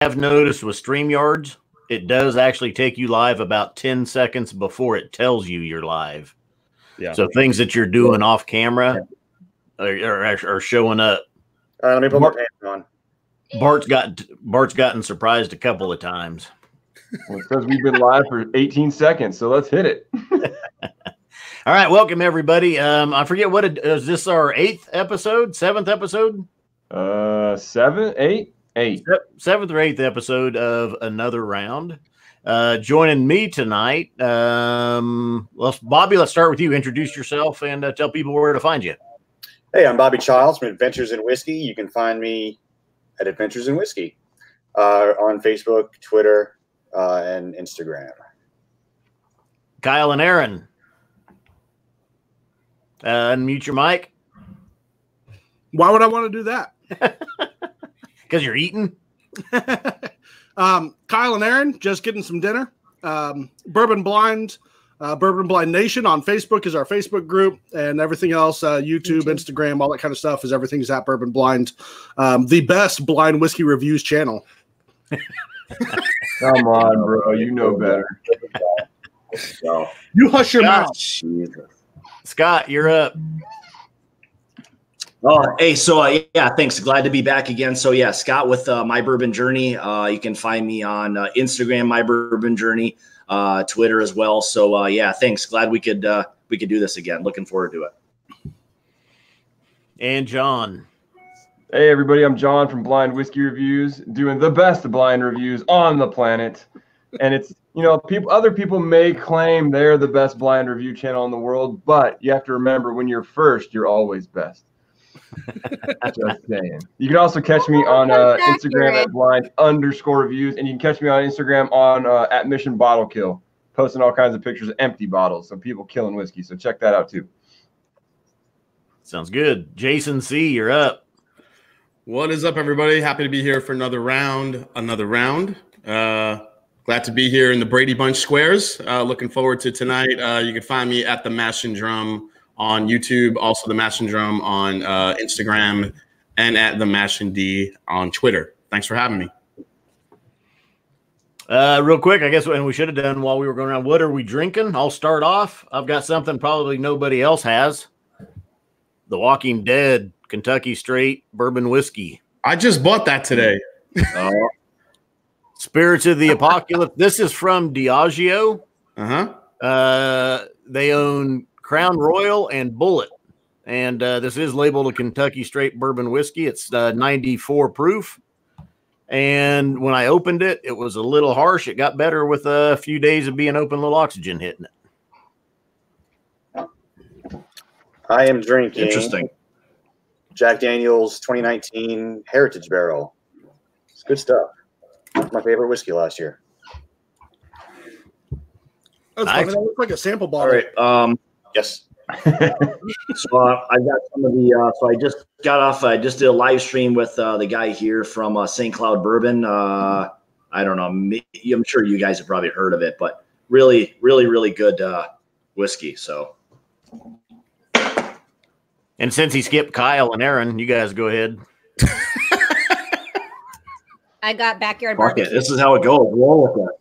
have noticed with StreamYards, it does actually take you live about 10 seconds before it tells you you're live. Yeah. So things that you're doing off camera are showing up. All right, let me put my pants on. Bart's gotten surprised a couple of times. Well, it says we've been live for 18 seconds, so let's hit it. All right, welcome everybody. I forget is this our 8th episode, 7th episode? 7, 8, 8. 7th or 8th episode of Another Round. Joining me tonight, Bobby, let's start with you. Introduce yourself and tell people where to find you. Hey, I'm Bobby Childs from Adventures in Whiskey. You can find me at Adventures in Whiskey on Facebook, Twitter, and Instagram. Kyle and Aaron. Unmute your mic. Why would I want to do that? Because you're eating. Kyle and Aaron, just getting some dinner. Bourbon Blind Nation on Facebook is our Facebook group, and everything else, YouTube, Instagram, all that kind of stuff is everything's at Bourbon Blind. The best blind whiskey reviews channel. Come on, bro. You know better. You hush your mouth. Scott, you're up. Oh, hey, so yeah, thanks. Glad to be back again. So yeah, Scott with My Bourbon Journey. You can find me on Instagram, My Bourbon Journey, Twitter as well. So yeah, thanks. Glad we could do this again. Looking forward to it. And John. Hey everybody, I'm John from Blind Whiskey Reviews, doing the best blind reviews on the planet. And it's, other people may claim they're the best blind review channel in the world, but you have to remember, when you're first, you're always best. Just saying. You can also catch me on Instagram at blind_reviews, and you can catch me on Instagram on at Mission Bottle Kill, posting all kinds of pictures of empty bottles of people killing whiskey. So check that out too. Sounds good. Jason C., you're up. What is up, everybody? Happy to be here for another round. Glad to be here in the Brady Bunch Squares. Looking forward to tonight. You can find me at the Mash and Drum on YouTube, also the Mash and Drum on Instagram, and at the Mash and D on Twitter. Thanks for having me. Real quick, I guess, and we should have done while we were going around, what are we drinking? I'll start off. I've got something probably nobody else has. The Walking Dead Kentucky Straight Bourbon Whiskey. I just bought that today. Spirits of the Apocalypse. This is from Diageo. They own Crown Royal and Bullet. And this is labeled a Kentucky Straight Bourbon Whiskey. It's 94 proof. And when I opened it, it was a little harsh. It got better with a few days of being open, a little oxygen hitting it. I am drinking Interesting. Jack Daniel's 2019 Heritage Barrel. It's good stuff. My favorite whiskey last year. That's funny. That looks like a sample bottle. All right. Yes. So I got some of the. So I just got off. I just did a live stream with the guy here from St. Cloud Bourbon. I don't know. I'm sure you guys have probably heard of it, but really, really, really good whiskey. So. And since he skipped Kyle and Aaron, you guys go ahead. I got Backyard Fuck Barbecue. it. This is how it goes. Roll with that.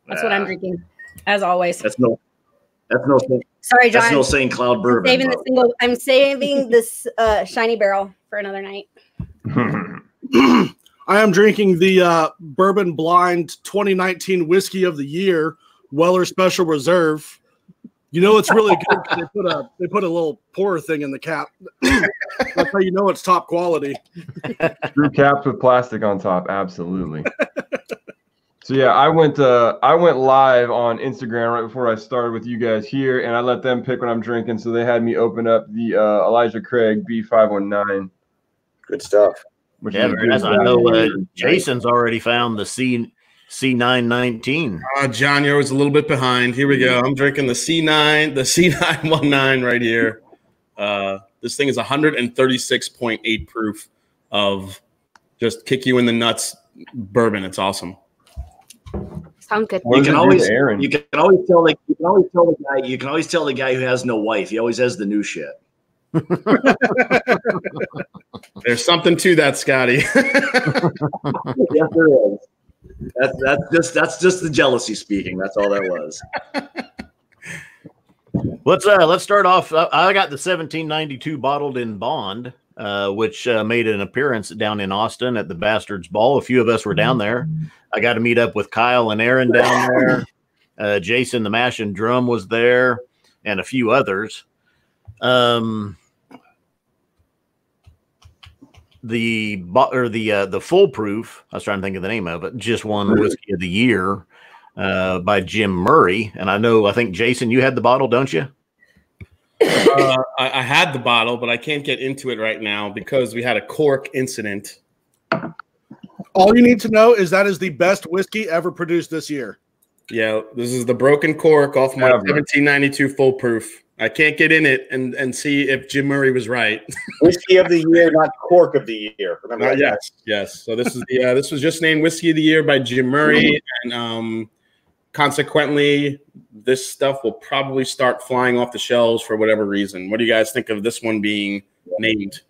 That's what I'm drinking, as always. That's no. Sorry, John. That's no St. Cloud Bourbon. I'm saving this shiny barrel for another night. I am drinking the Bourbon Blind 2019 Whiskey of the Year, Weller Special Reserve. It's really good because they put a little pourer thing in the cap. That's how you know it's top quality. Screw caps with plastic on top, absolutely. So yeah, I went live on Instagram right before I started with you guys here, and I let them pick what I'm drinking. So they had me open up the Elijah Craig B519. Good stuff. Yeah, very nice. I know Jason's already found the C919. John, you're always a little bit behind. Here we go. I'm drinking the C919 right here. This thing is 136.8 proof of just kick you in the nuts bourbon. It's awesome. Sounds good. You can always tell the guy who has no wife. He always has the new shit. There's something to that, Scotty. Yes, there is. That's just the jealousy speaking. That's all that was. Let's start off. I got the 1792 bottled in bond, which made an appearance down in Austin at the Bastards Ball. A few of us were down there. I got to meet up with Kyle and Aaron down there. Jason the Mash and Drum was there, and a few others. The full proof, I was trying to think of the name of it, just won Whiskey of the Year by Jim Murray. And I think Jason, you had the bottle, don't you? I had the bottle, but I can't get into it right now because we had a cork incident. All you need to know is that is the best whiskey ever produced this year. Yeah, this is the broken cork off my 1792 full proof. I can't get in it and see if Jim Murray was right. Whiskey of the Year, not cork of the year. Remember that? Yes. So this is this was just named Whiskey of the Year by Jim Murray, and consequently, this stuff will probably start flying off the shelves for whatever reason. What do you guys think of this one being named?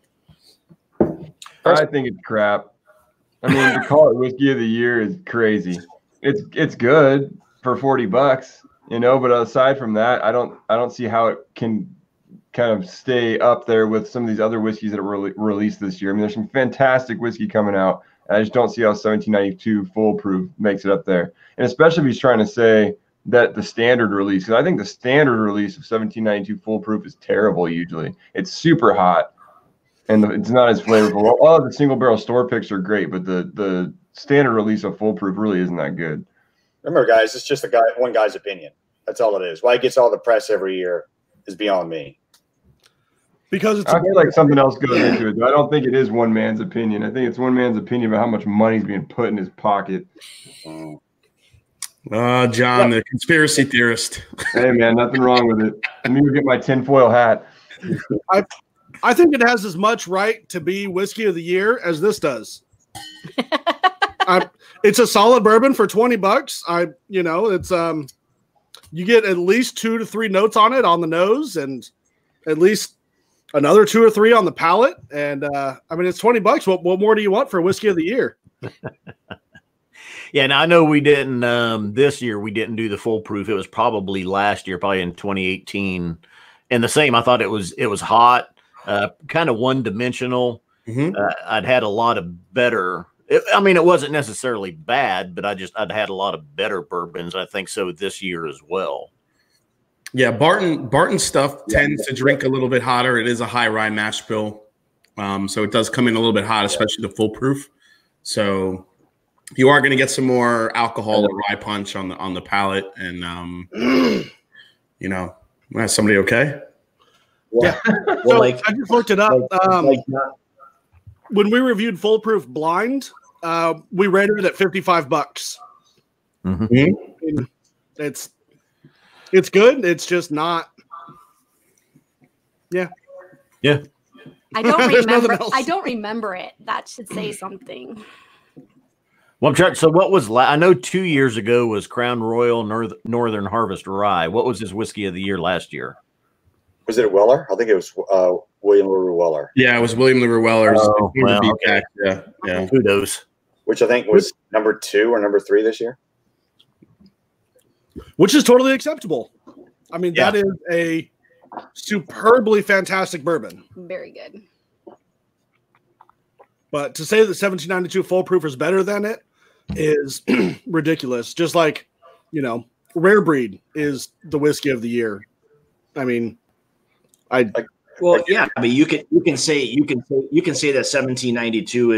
I think it's crap. I mean, to call it Whiskey of the Year is crazy. It's good for $40, you know, but aside from that, I don't see how it can kind of stay up there with some of these other whiskeys that were released this year. I mean, there's some fantastic whiskey coming out. I just don't see how 1792 full proof makes it up there. And especially if he's trying to say that the standard release, because I think the standard release of 1792 full proof is terrible usually. It's super hot and it's not as flavorful. All of the single barrel store picks are great, but the standard release of full proof really isn't that good. Remember, guys, it's just one guy's opinion. That's all it is. Why it gets all the press every year is beyond me. Because I feel like something else goes into it. I don't think it is one man's opinion. I think it's one man's opinion about how much money's being put in his pocket. John, the conspiracy theorist. Hey, man, nothing wrong with it. Let me go get my tinfoil hat. I think it has as much right to be Whiskey of the Year as this does. It's a solid bourbon for $20. It's you get at least 2 to 3 notes on it on the nose, and at least another 2 or 3 on the palate. And it's $20. What more do you want for Whiskey of the Year? Yeah, now I know we didn't this year. We didn't do the full proof. It was probably last year, probably in 2018. And the same. I thought it was hot, kind of one dimensional. Mm-hmm. I'd had a lot of better. It wasn't necessarily bad, but I'd had a lot of better bourbons. I think so this year as well. Yeah, Barton stuff tends to drink a little bit hotter. It is a high rye mash bill, so it does come in a little bit hot, especially the full proof. So you are going to get some more alcohol or rye punch on the palate, and is somebody okay? Yeah. So I just looked it up. When we reviewed Full Proof Blind, we rated it at $55. Mm-hmm. It's good. It's just not. Yeah. I don't remember. I don't remember it. That should say something. Well, I'm trying. So what was? I know 2 years ago was Crown Royal Northern Harvest Rye. What was his Whiskey of the Year last year? Was it Weller? I think it was William LaRue Weller. Yeah, it was William LaRue Weller. Oh, well, okay. Yeah. Kudos. Which I think was number 2 or number 3 this year. Which is totally acceptable. I mean, that is a superbly fantastic bourbon. Very good. But to say that 1792 full proof is better than it is ridiculous. Just like, Rare Breed is the Whiskey of the Year. I mean, you can say that 1792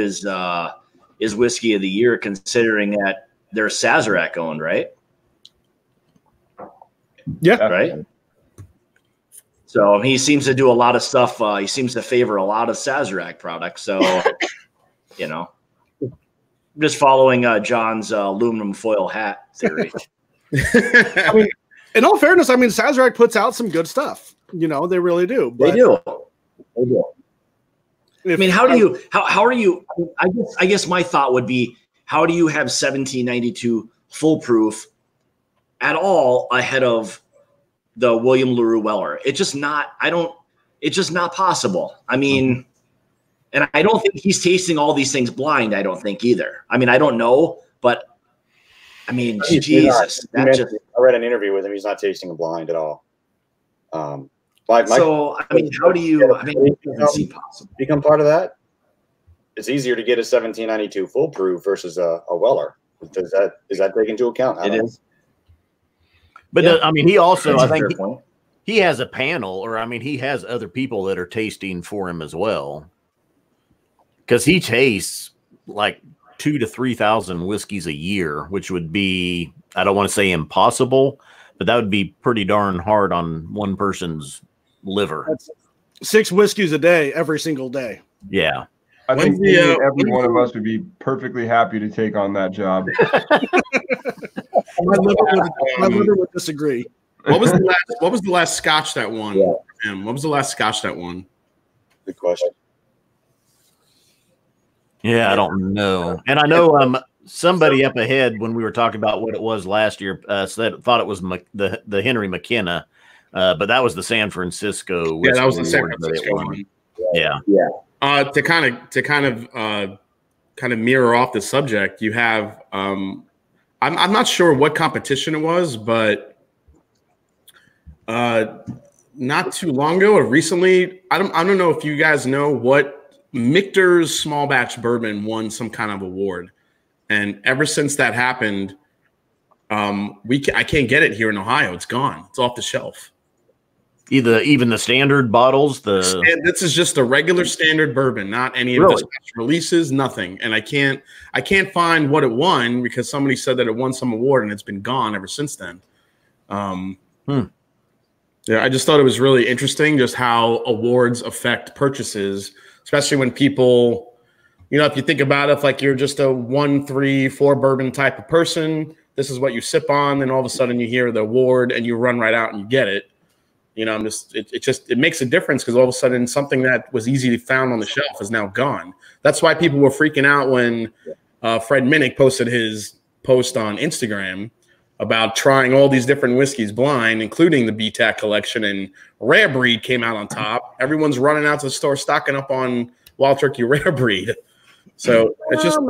is Whiskey of the Year, considering that they're Sazerac owned, right? Yeah. Right. So he seems to do a lot of stuff. He seems to favor a lot of Sazerac products. So, just following John's aluminum foil hat theory. I mean, in all fairness, Sazerac puts out some good stuff. They really do. But they do. How are you? I guess my thought would be, how do you have 1792 full proof at all ahead of the William LaRue Weller? It's just not. It's just not possible. I mean, and I don't think he's tasting all these things blind. I don't think either. I mean, I don't know, but I mean, Jesus. I read an interview with him. He's not tasting them blind at all. So, I mean, how do you, I mean, it doesn't seem possible. Become part of that? It's easier to get a 1792 full proof versus a Weller. Is that taken into account? It is. But I mean, he also, I think he has a panel, or I mean, he has other people that are tasting for him as well. Because he tastes like 2,000 to 3,000 whiskeys a year, which would be, I don't want to say impossible, but that would be pretty darn hard on one person's liver. That's 6 whiskeys a day, every single day. Yeah. I think every one of us would be perfectly happy to take on that job. My liver would disagree. What was the last Scotch that won? Yeah. What was the last Scotch that won? Good question. Yeah, I don't know. And I know somebody up ahead when we were talking about what it was last year thought it was the Henry McKenna, but that was the San Francisco. Yeah, that was the San Francisco one. Yeah. To kind of mirror off the subject, you have I'm not sure what competition it was, but not too long ago or recently, I don't know if you guys know what Michter's small batch bourbon won some kind of award, and ever since that happened, I can't get it here in Ohio. It's gone. It's off the shelf. Even the standard bottles. This is just a regular standard bourbon, not any of the special releases, nothing. And I can't find what it won because somebody said that it won some award and it's been gone ever since then. Yeah, I just thought it was really interesting just how awards affect purchases, especially when people, if you think about it, if like you're just a 1, 3, 4 bourbon type of person, this is what you sip on, then all of a sudden you hear the award and you run right out and you get it. It makes a difference because all of a sudden something that was easily found on the shelf is now gone. That's why people were freaking out when Fred Minnick posted his post on Instagram about trying all these different whiskeys blind, including the BTAC collection, and Rare Breed came out on top. Everyone's running out to the store stocking up on Wild Turkey Rare Breed. So it's just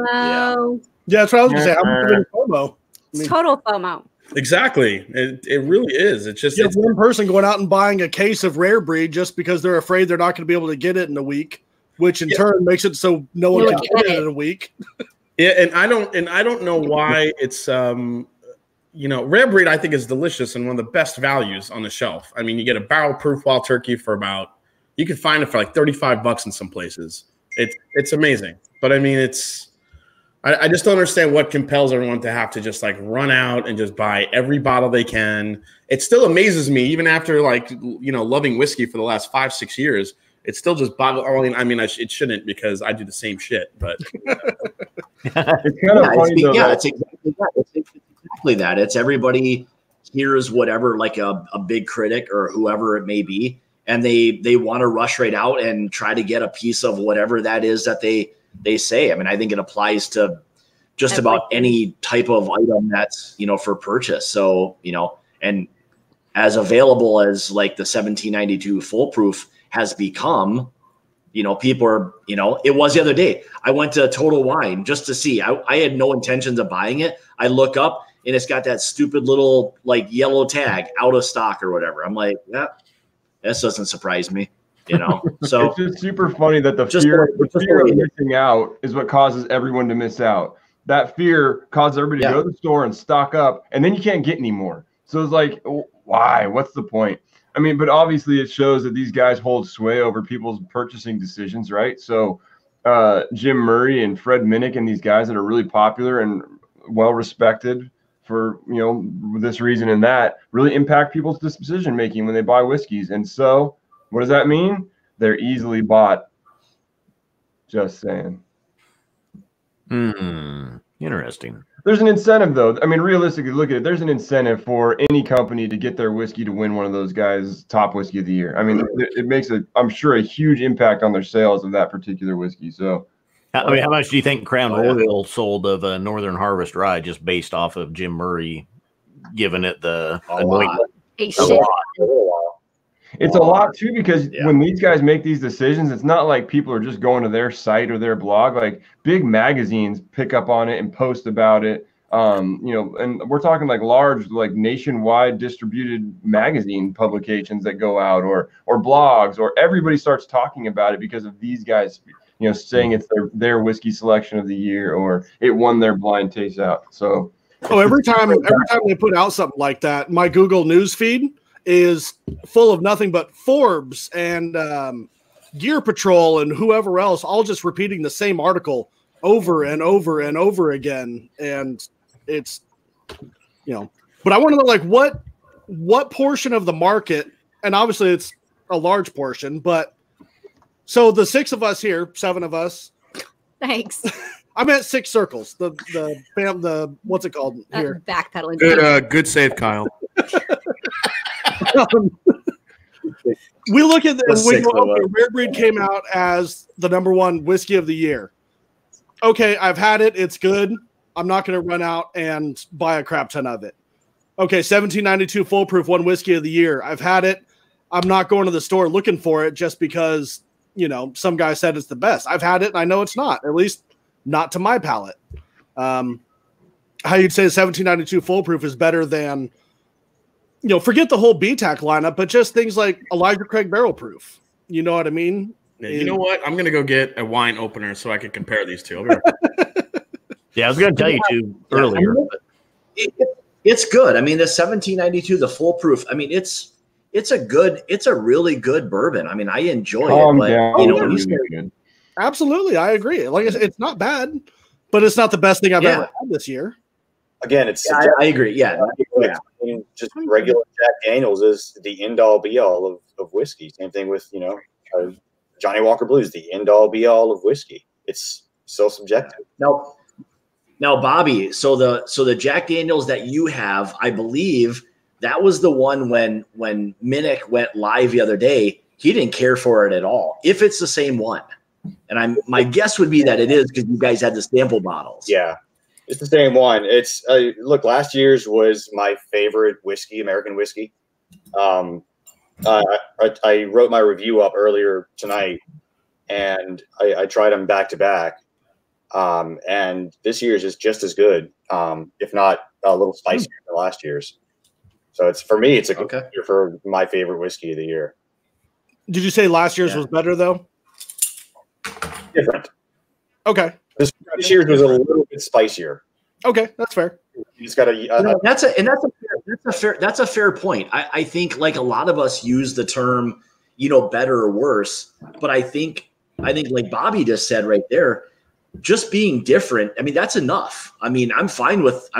that's what I was going to say. I'm giving FOMO. It's total FOMO. Exactly. It really is. It's just it's one person going out and buying a case of Rare Breed just because they're afraid they're not going to be able to get it in a week, which in turn makes it so no one can get it in a week. Yeah, and I don't know why it's Rare Breed I think is delicious and one of the best values on the shelf. I mean, you get a barrel proof Wild Turkey for you can find it for like $35 in some places. It's amazing. But I mean, I just don't understand what compels everyone to have to just like run out and just buy every bottle they can. It still amazes me, even after loving whiskey for the last 5-6 years. It's still just bottle. I mean, it shouldn't because I do the same shit. But it's kind of funny though. It's exactly that. It's everybody hears whatever, like a big critic or whoever it may be, and they want to rush right out and try to get a piece of whatever that is that they say. I mean, I think it applies to just about any type of item that's, for purchase. So, and as available as like the 1792 full proof has become, people are, it was the other day. I went to Total Wine just to see. I had no intentions of buying it. I look up and it's got that stupid little like yellow tag, out of stock or whatever. I'm like, this doesn't surprise me. So it's just super funny that the fear of missing out is what causes everyone to miss out. That fear causes everybody to go to the store and stock up, and then you can't get any more. So it's like, why? What's the point? I mean, but obviously it shows that these guys hold sway over people's purchasing decisions, right? So Jim Murray and Fred Minnick and these guys that are really popular and well respected for this reason and that really impact people's decision making when they buy whiskeys. And so what does that mean? They're easily bought. Just saying. Interesting. There's an incentive, though. I mean, realistically, look at it. There's an incentive for any company to get their whiskey to win one of those guys' top whiskey of the year. I mean, it makes I'm sure, a huge impact on their sales of that particular whiskey. So, I mean, how much do you think Crown Royal sold of a Northern Harvest Rye just based off of Jim Murray giving it the anointment? It's a lot too, because when these guys make these decisions, it's not like people are just going to their site or their blog. Like big magazines pick up on it and post about it. You know, and we're talking like large, like nationwide distributed magazine publications that go out, or blogs, or everybody starts talking about it because of these guys, you know, saying it's their whiskey selection of the year, or it won their blind taste out. So every time they put out something like that, my Google News feed is full of nothing but Forbes and Gear Patrol and whoever else, all just repeating the same article over and over and over again. And it's, you know, but I want to know, like, what portion of the market, and obviously it's a large portion, but so the 6 of us here, 7 of us. Thanks. I'm at 6 circles. The what's it called here? Backpedaling. Good save, Kyle. We look at this. We go, okay, Rare Breed came out as the #1 whiskey of the year. Okay, I've had it. It's good. I'm not going to run out and buy a crap ton of it. Okay, 1792 Full Proof won whiskey of the year. I've had it. I'm not going to the store looking for it just because, you know, some guy said it's the best. I've had it and I know it's not, at least not to my palate. How you'd say 1792 Full Proof is better than, you know, forget the whole BTAC lineup, but just things like Elijah Craig Barrel Proof. You know what I mean? Yeah, you know what? I'm going to go get a wine opener so I can compare these two. I'll be right back. Yeah, I was going to tell you two earlier. It's good. I mean, the 1792, the Full Proof, I mean, it's a really good bourbon. I mean, I enjoy it, but you know, really absolutely, I agree. Like I said, it's not bad, but it's not the best thing I've ever had this year. Again, it's I agree. Yeah. Just regular Jack Daniels is the end all be all of whiskey. Same thing with, you know, Johnny Walker Blues, the end all be all of whiskey. It's so subjective. Now, Bobby, so the Jack Daniels that you have, I believe that was the one when Minnick went live the other day, he didn't care for it at all. If it's the same one, and my guess would be that it is, because you guys had the sample bottles. Yeah, it's the same one. It's look, last year's was my favorite whiskey, American whiskey. I wrote my review up earlier tonight, and I tried them back to back. And this year's is just as good, if not a little spicier than last year's. So it's, for me, it's a contender for my favorite whiskey of the year. Did you say last year's was better though? Different. Okay. This year's was a little bit spicier. Okay, that's fair. He's got that's a fair point. I think, like, a lot of us use the term, you know, better or worse, but I think like Bobby just said right there, just being different, I mean, that's enough. I mean, I'm fine with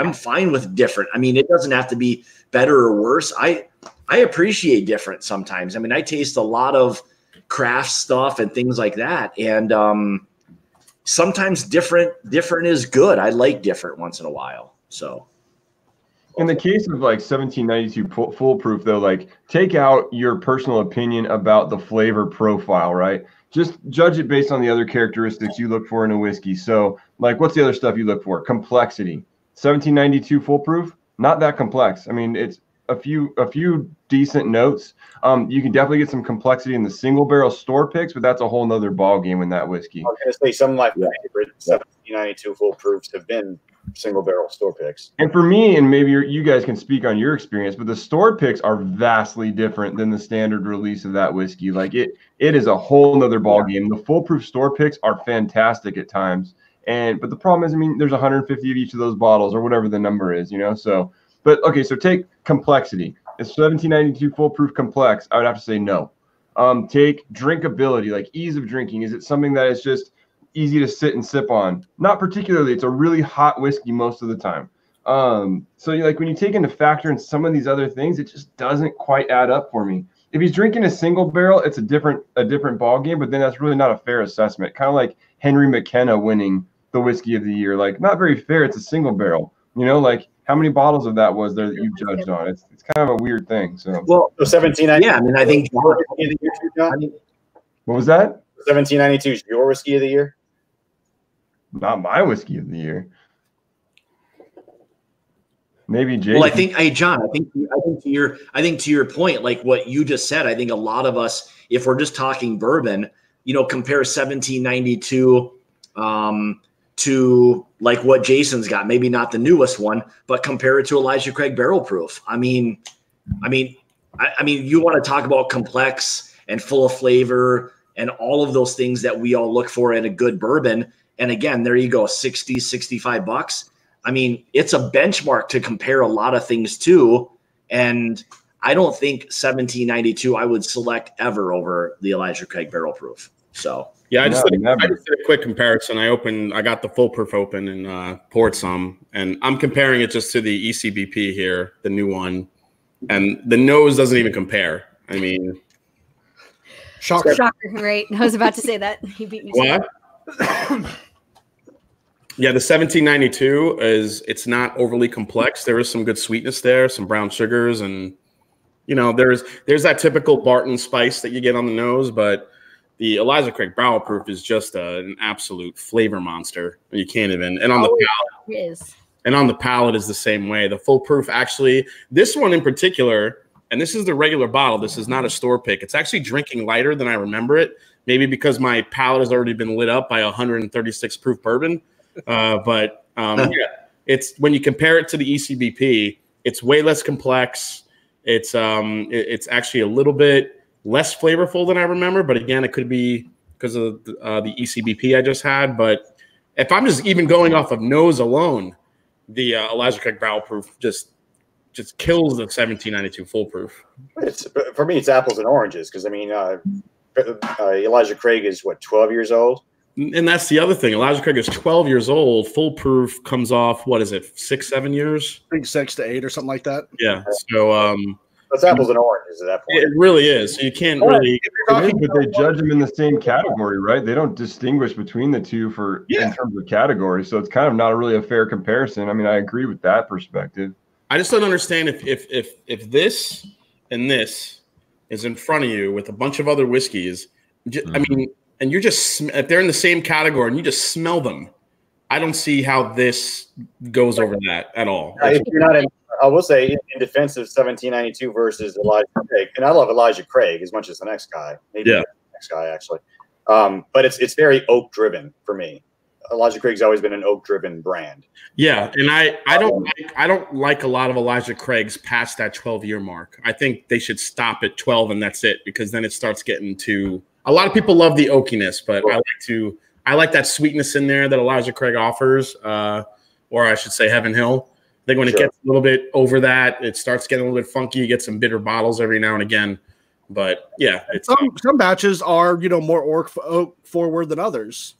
different. I mean, it doesn't have to be better or worse. I appreciate different sometimes. I mean, I taste a lot of craft stuff and things like that, and sometimes different is good. I like different once in a while. So in the case of like 1792 Full Proof, though, like, take out your personal opinion about the flavor profile, right? Just judge it based on the other characteristics you look for in a whiskey. So, like, what's the other stuff you look for? Complexity. 1792 Full Proof, not that complex. I mean, it's a few decent notes. You can definitely get some complexity in the single barrel store picks, but that's a whole nother ball game in that whiskey. I was going to say some of my favorite 1792 Full Proofs have been single barrel store picks. And for me, and maybe you guys can speak on your experience, but the store picks are vastly different than the standard release of that whiskey. Like, it is a whole nother ball game. The Full Proof store picks are fantastic at times. But the problem is, I mean, there's 150 of each of those bottles or whatever the number is, you know? So, but okay, so take complexity. Is 1792 Full Proof complex? I would have to say no. Take drinkability, like ease of drinking. Is it something that is just easy to sit and sip on? Not particularly. It's a really hot whiskey most of the time. So like, when you take into factor in some of these other things, it just doesn't quite add up for me. If he's drinking a single barrel, it's a different ball game, but then that's really not a fair assessment. Kind of like Henry McKenna winning the whiskey of the year. Like, not very fair. It's a single barrel, you know, like, how many bottles of that was there that you judged on? It's kind of a weird thing. So, well, 1792. Yeah, I mean, I think. What was that? 1792 is your whiskey of the year. Not my whiskey of the year. Maybe Jason. Well, I think, hey, John, I think to your point, like what you just said, I think a lot of us, if we're just talking bourbon, compare 1792 to like what Jason's got, maybe not the newest one, but compare it to Elijah Craig Barrel Proof. I mean, you want to talk about complex and full of flavor and all of those things that we all look for in a good bourbon. And again, there you go, 60, 65 bucks. I mean, it's a benchmark to compare a lot of things to. And I don't think 1792 I would select ever over the Elijah Craig Barrel Proof. So yeah, I just did a quick comparison. I got the full proof open and poured some, and I'm comparing it just to the ECBP here, the new one, and the nose doesn't even compare. I mean, shocker, right? I was about to say that. He beat me. What? Yeah, the 1792 it's not overly complex. There is some good sweetness there, some brown sugars, and there's that typical Barton spice that you get on the nose, but the Elijah Craig Barrel Proof is just an absolute flavor monster. You can't even. And on the palate, it is. And on the palate is the same way. The full proof, actually, this one in particular, and this is the regular bottle. This is not a store pick. It's actually drinking lighter than I remember it. Maybe because my palate has already been lit up by 136 proof bourbon. Yeah, it's when you compare it to the ECBP, it's way less complex. It's actually a little bit less flavorful than I remember, but again, it could be because of the ECBP I just had. But if I'm just even going off of nose alone, the Elijah Craig Barrel Proof just kills the 1792 full proof. For me, it's apples and oranges because I mean, Elijah Craig is what, 12 years old. And that's the other thing. Elijah Craig is 12 years old. Full proof comes off, what is it, 6-7 years? I think 6 to 8 or something like that. Yeah. So it's apples and oranges at that point. It really is. So you can't really. But they judge them in the same category, right? They don't distinguish between the two in terms of category. So it's kind of not really a fair comparison. I mean, I agree with that perspective. I just don't understand if this and this is in front of you with a bunch of other whiskeys. I mean. And you're just, if they're in the same category and you just smell them, I don't see how this goes over that at all. If you're not I will say in defense of 1792 versus Elijah Craig, and I love Elijah Craig as much as the next guy, maybe the next guy actually. But it's very oak driven for me. Elijah Craig's always been an oak driven brand. Yeah, and I don't like a lot of Elijah Craig's past that 12-year mark. I think they should stop at 12 and that's it, because then it starts getting to. A lot of people love the oakiness, but I like that sweetness in there that Elijah Craig offers, or I should say Heaven Hill. I think when it gets a little bit over that, it starts getting a little bit funky. You get some bitter bottles every now and again, but yeah, it's some batches are more oak forward than others.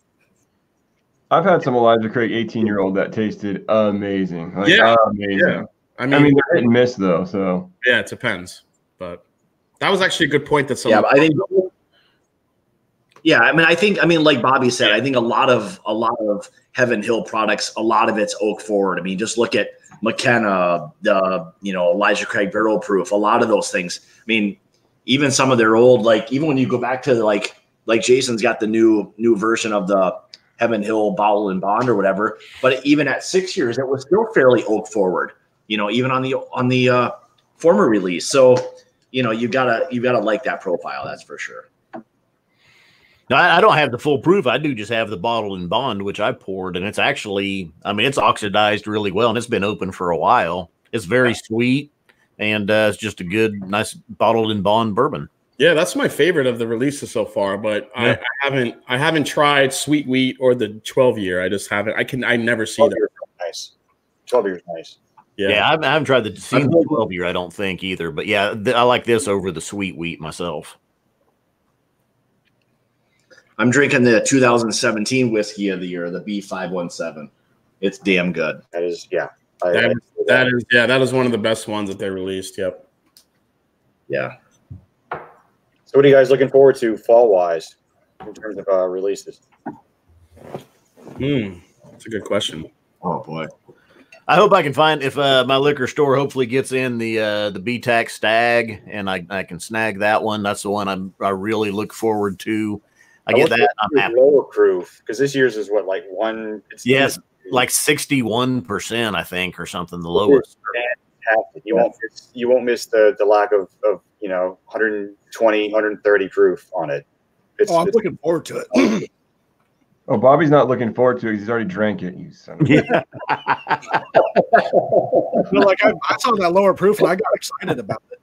I've had some Elijah Craig 18-year-old that tasted amazing. Amazing. Yeah. I mean, they're hit and miss though, so yeah, it depends. But that was actually a good point. But I think. Yeah, I mean, like Bobby said, I think a lot of Heaven Hill products, a lot of it's oak forward. I mean, just look at McKenna, the Elijah Craig Barrel Proof, a lot of those things. I mean, even some of their old, like even when you go back to like Jason's got the new version of the Heaven Hill Bottle and Bond or whatever, but even at 6 years, it was still fairly oak forward. Even on the former release. So you gotta like that profile. That's for sure. No, I don't have the full proof. I do just have the bottled and bond, which I poured, and it's actually, it's oxidized really well, and it's been open for a while. It's very sweet, and it's just a good, nice bottled and bond bourbon. Yeah, that's my favorite of the releases so far, but I haven't tried Sweet Wheat or the 12-year. I just haven't. I never see that. Nice. 12 years nice. Yeah, I haven't tried the 12-year. I don't think either, but yeah, I like this over the Sweet Wheat myself. I'm drinking the 2017 whiskey of the year, the B517. It's damn good. That is, yeah. That is one of the best ones that they released. Yep. Yeah. So what are you guys looking forward to fall-wise in terms of releases? That's a good question. Oh, boy. I hope I can find, if my liquor store hopefully gets in the BTAC Stag, and I can snag that one. That's the one I really look forward to. I get that. I'm happy. Lower proof, because this year's is what, like one. like 61%, I think, or something. The lowest. Fantastic. You won't miss the lack of 120, 130 proof on it. I'm looking forward to it. Oh, Bobby's not looking forward to it. He's already drank it. You son of a Like I saw that lower proof and I got excited about it.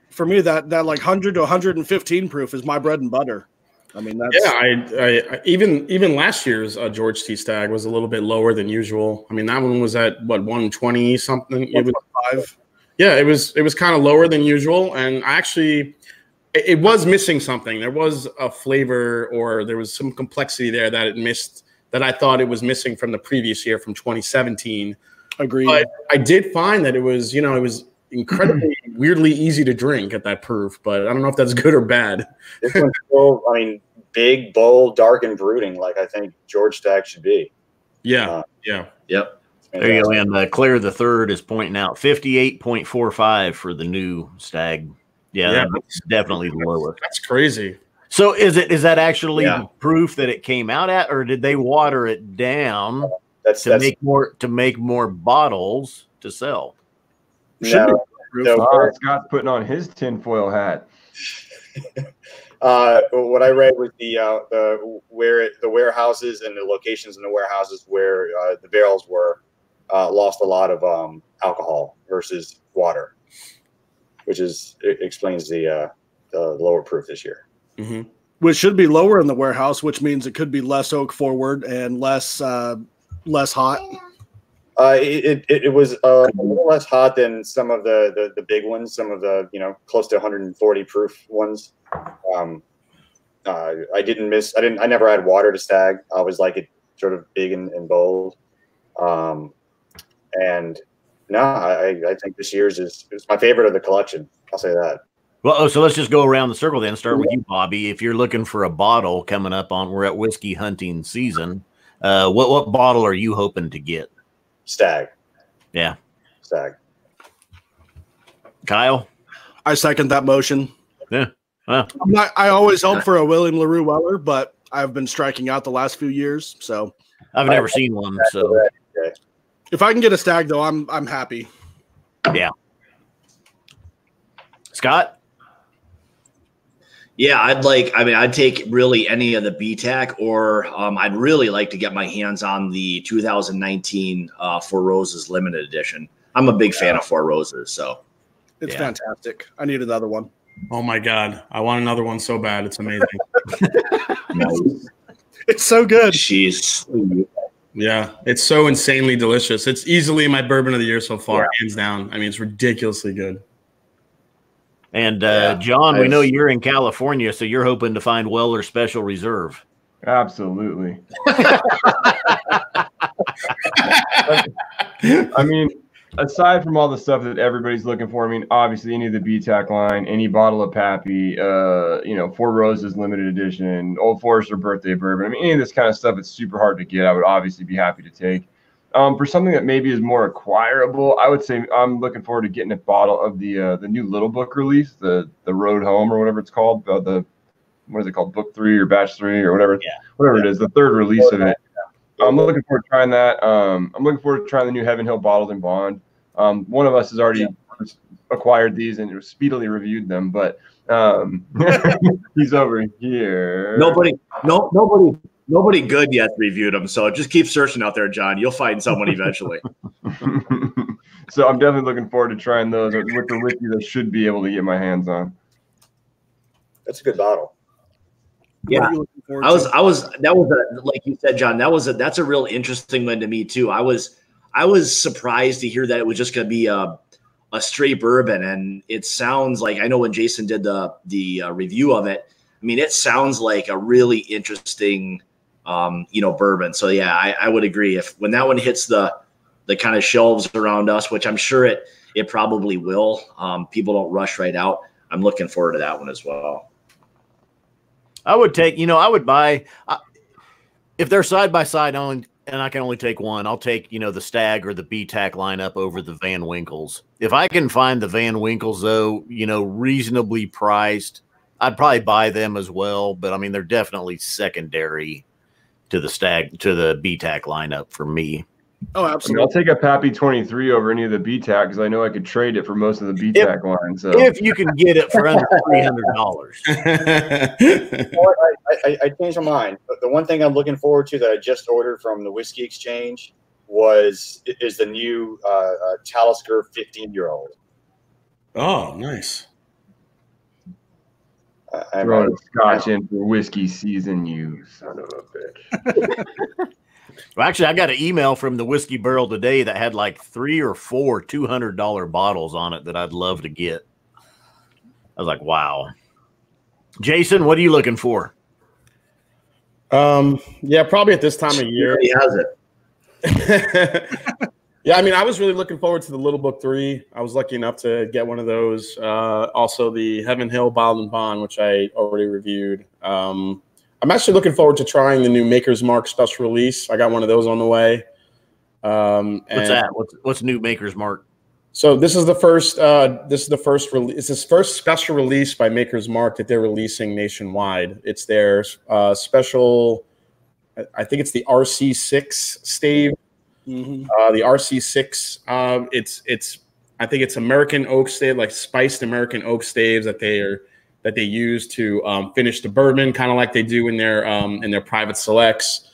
For me, that like 100 to 115 proof is my bread and butter. I mean, that's I even last year's George T. Stag was a little bit lower than usual. I mean, that one was at what 120 something. It was 5. Yeah, it was kind of lower than usual, and it was missing something. There was a flavor, or there was some complexity there that it missed, that I thought it was missing from the previous year, from 2017. Agreed. But I did find that it was incredibly weirdly easy to drink at that proof, but I don't know if that's good or bad. This one's still, I mean, big, bold, dark, and brooding, like I think George Stag should be. Yeah. Yep. There you go. And Claire the Third is pointing out 58.45 for the new Stag. Yeah, that's definitely the lowest. That's crazy. So is that actually the proof that it came out at, or did they water it down to make more bottles to sell? No, Scott's putting on his tinfoil hat. What I read was the warehouses and the locations in the warehouses where the barrels were lost a lot of alcohol versus water, which explains the lower proof this year. Mm-hmm. Which should be lower in the warehouse, which means it could be less oak forward and less hot. It was a little less hot than some of the big ones, some of the close to 140 proof ones. I never had water to Stag. I was like it sort of big and bold. And no, I think this year's is my favorite of the collection. I'll say that. Well, so let's just go around the circle then. Start with you, Bobby. If you're looking for a bottle coming up we're at whiskey hunting season. What bottle are you hoping to get? Stag. Yeah. Stag. Kyle? I second that motion. Yeah. Well, I always hope for a William LaRue Weller, but I've been striking out the last few years. So I've never seen one. So if I can get a Stag, though, I'm happy. Yeah. Scott? Yeah, I'd take really any of the BTAC, or I'd really like to get my hands on the 2019 Four Roses limited edition. I'm a big fan of Four Roses, so it's fantastic. I need another one. Oh my God, I want another one so bad. It's amazing. It's so good. Yeah, it's so insanely delicious. It's easily my bourbon of the year so far, hands down. I mean, it's ridiculously good. And John, we know you're in California, so you're hoping to find Weller Special Reserve. Absolutely. I mean, aside from all the stuff that everybody's looking for, I mean, obviously any of the BTAC line, any bottle of Pappy, Four Roses limited edition, Old Forester birthday bourbon. I mean, any of this kind of stuff, it's super hard to get. I would obviously be happy to take. For something that maybe is more acquirable, I would say I'm looking forward to getting a bottle of the new Little Book release, the Road Home or whatever it's called. What is it called? Book 3 or Batch 3 or whatever. Yeah. Whatever it is, the third release of it. I'm looking forward to trying that. I'm looking forward to trying the new Heaven Hill bottled in bond. One of us has already acquired these and speedily reviewed them, but he's over here. Nobody good yet reviewed them, so just keep searching out there, John. You'll find someone eventually. So I'm definitely looking forward to trying those with the whiskey that should be able to get my hands on. That's a good bottle. Yeah, that was like you said, John. That's a real interesting one to me too. I was surprised to hear that it was just going to be a straight bourbon, and it sounds like, I know when Jason did the review of it, I mean, it sounds like a really interesting bourbon. So yeah, I would agree. When that one hits the kind of shelves around us, which I'm sure it probably will, people don't rush right out. I'm looking forward to that one as well. I would take, I would buy, if they're side by side and I can only take one, I'll take, the Stag or the BTAC lineup over the Van Winkles. If I can find the Van Winkles, though, reasonably priced, I'd probably buy them as well. But I mean, they're definitely secondary to the BTAC lineup for me. Oh, absolutely. I'll take a Pappy 23 over any of the BTAC because I know I could trade it for most of the BTAC lines. So. If you can get it for under $300. I changed my mind. The one thing I'm looking forward to that I just ordered from the Whiskey Exchange is the new Talisker 15-year-old. Oh, nice. Throwing Scotch in for whiskey season, you son of a bitch. Well, actually, I got an email from the Whiskey Barrel today that had like 3 or 4 $200 bottles on it that I'd love to get. I was like, wow. Jason, what are you looking for? Yeah, probably at this time of year. He has it. Yeah, I mean, I was really looking forward to the Little Book 3. I was lucky enough to get one of those. Also, the Heaven Hill Bottled and Bond, which I already reviewed. I'm actually looking forward to trying the new Maker's Mark special release. I got one of those on the way. What's that? What's new Maker's Mark? So this is the first. This is the first release. It's this first special release by Maker's Mark that they're releasing nationwide. It's their special. I think it's the RC6 stave. Mm-hmm. The RC6. It's. I think it's American oak stave, like spiced American oak staves that they use to finish the bourbon, kind of like they do in their private selects.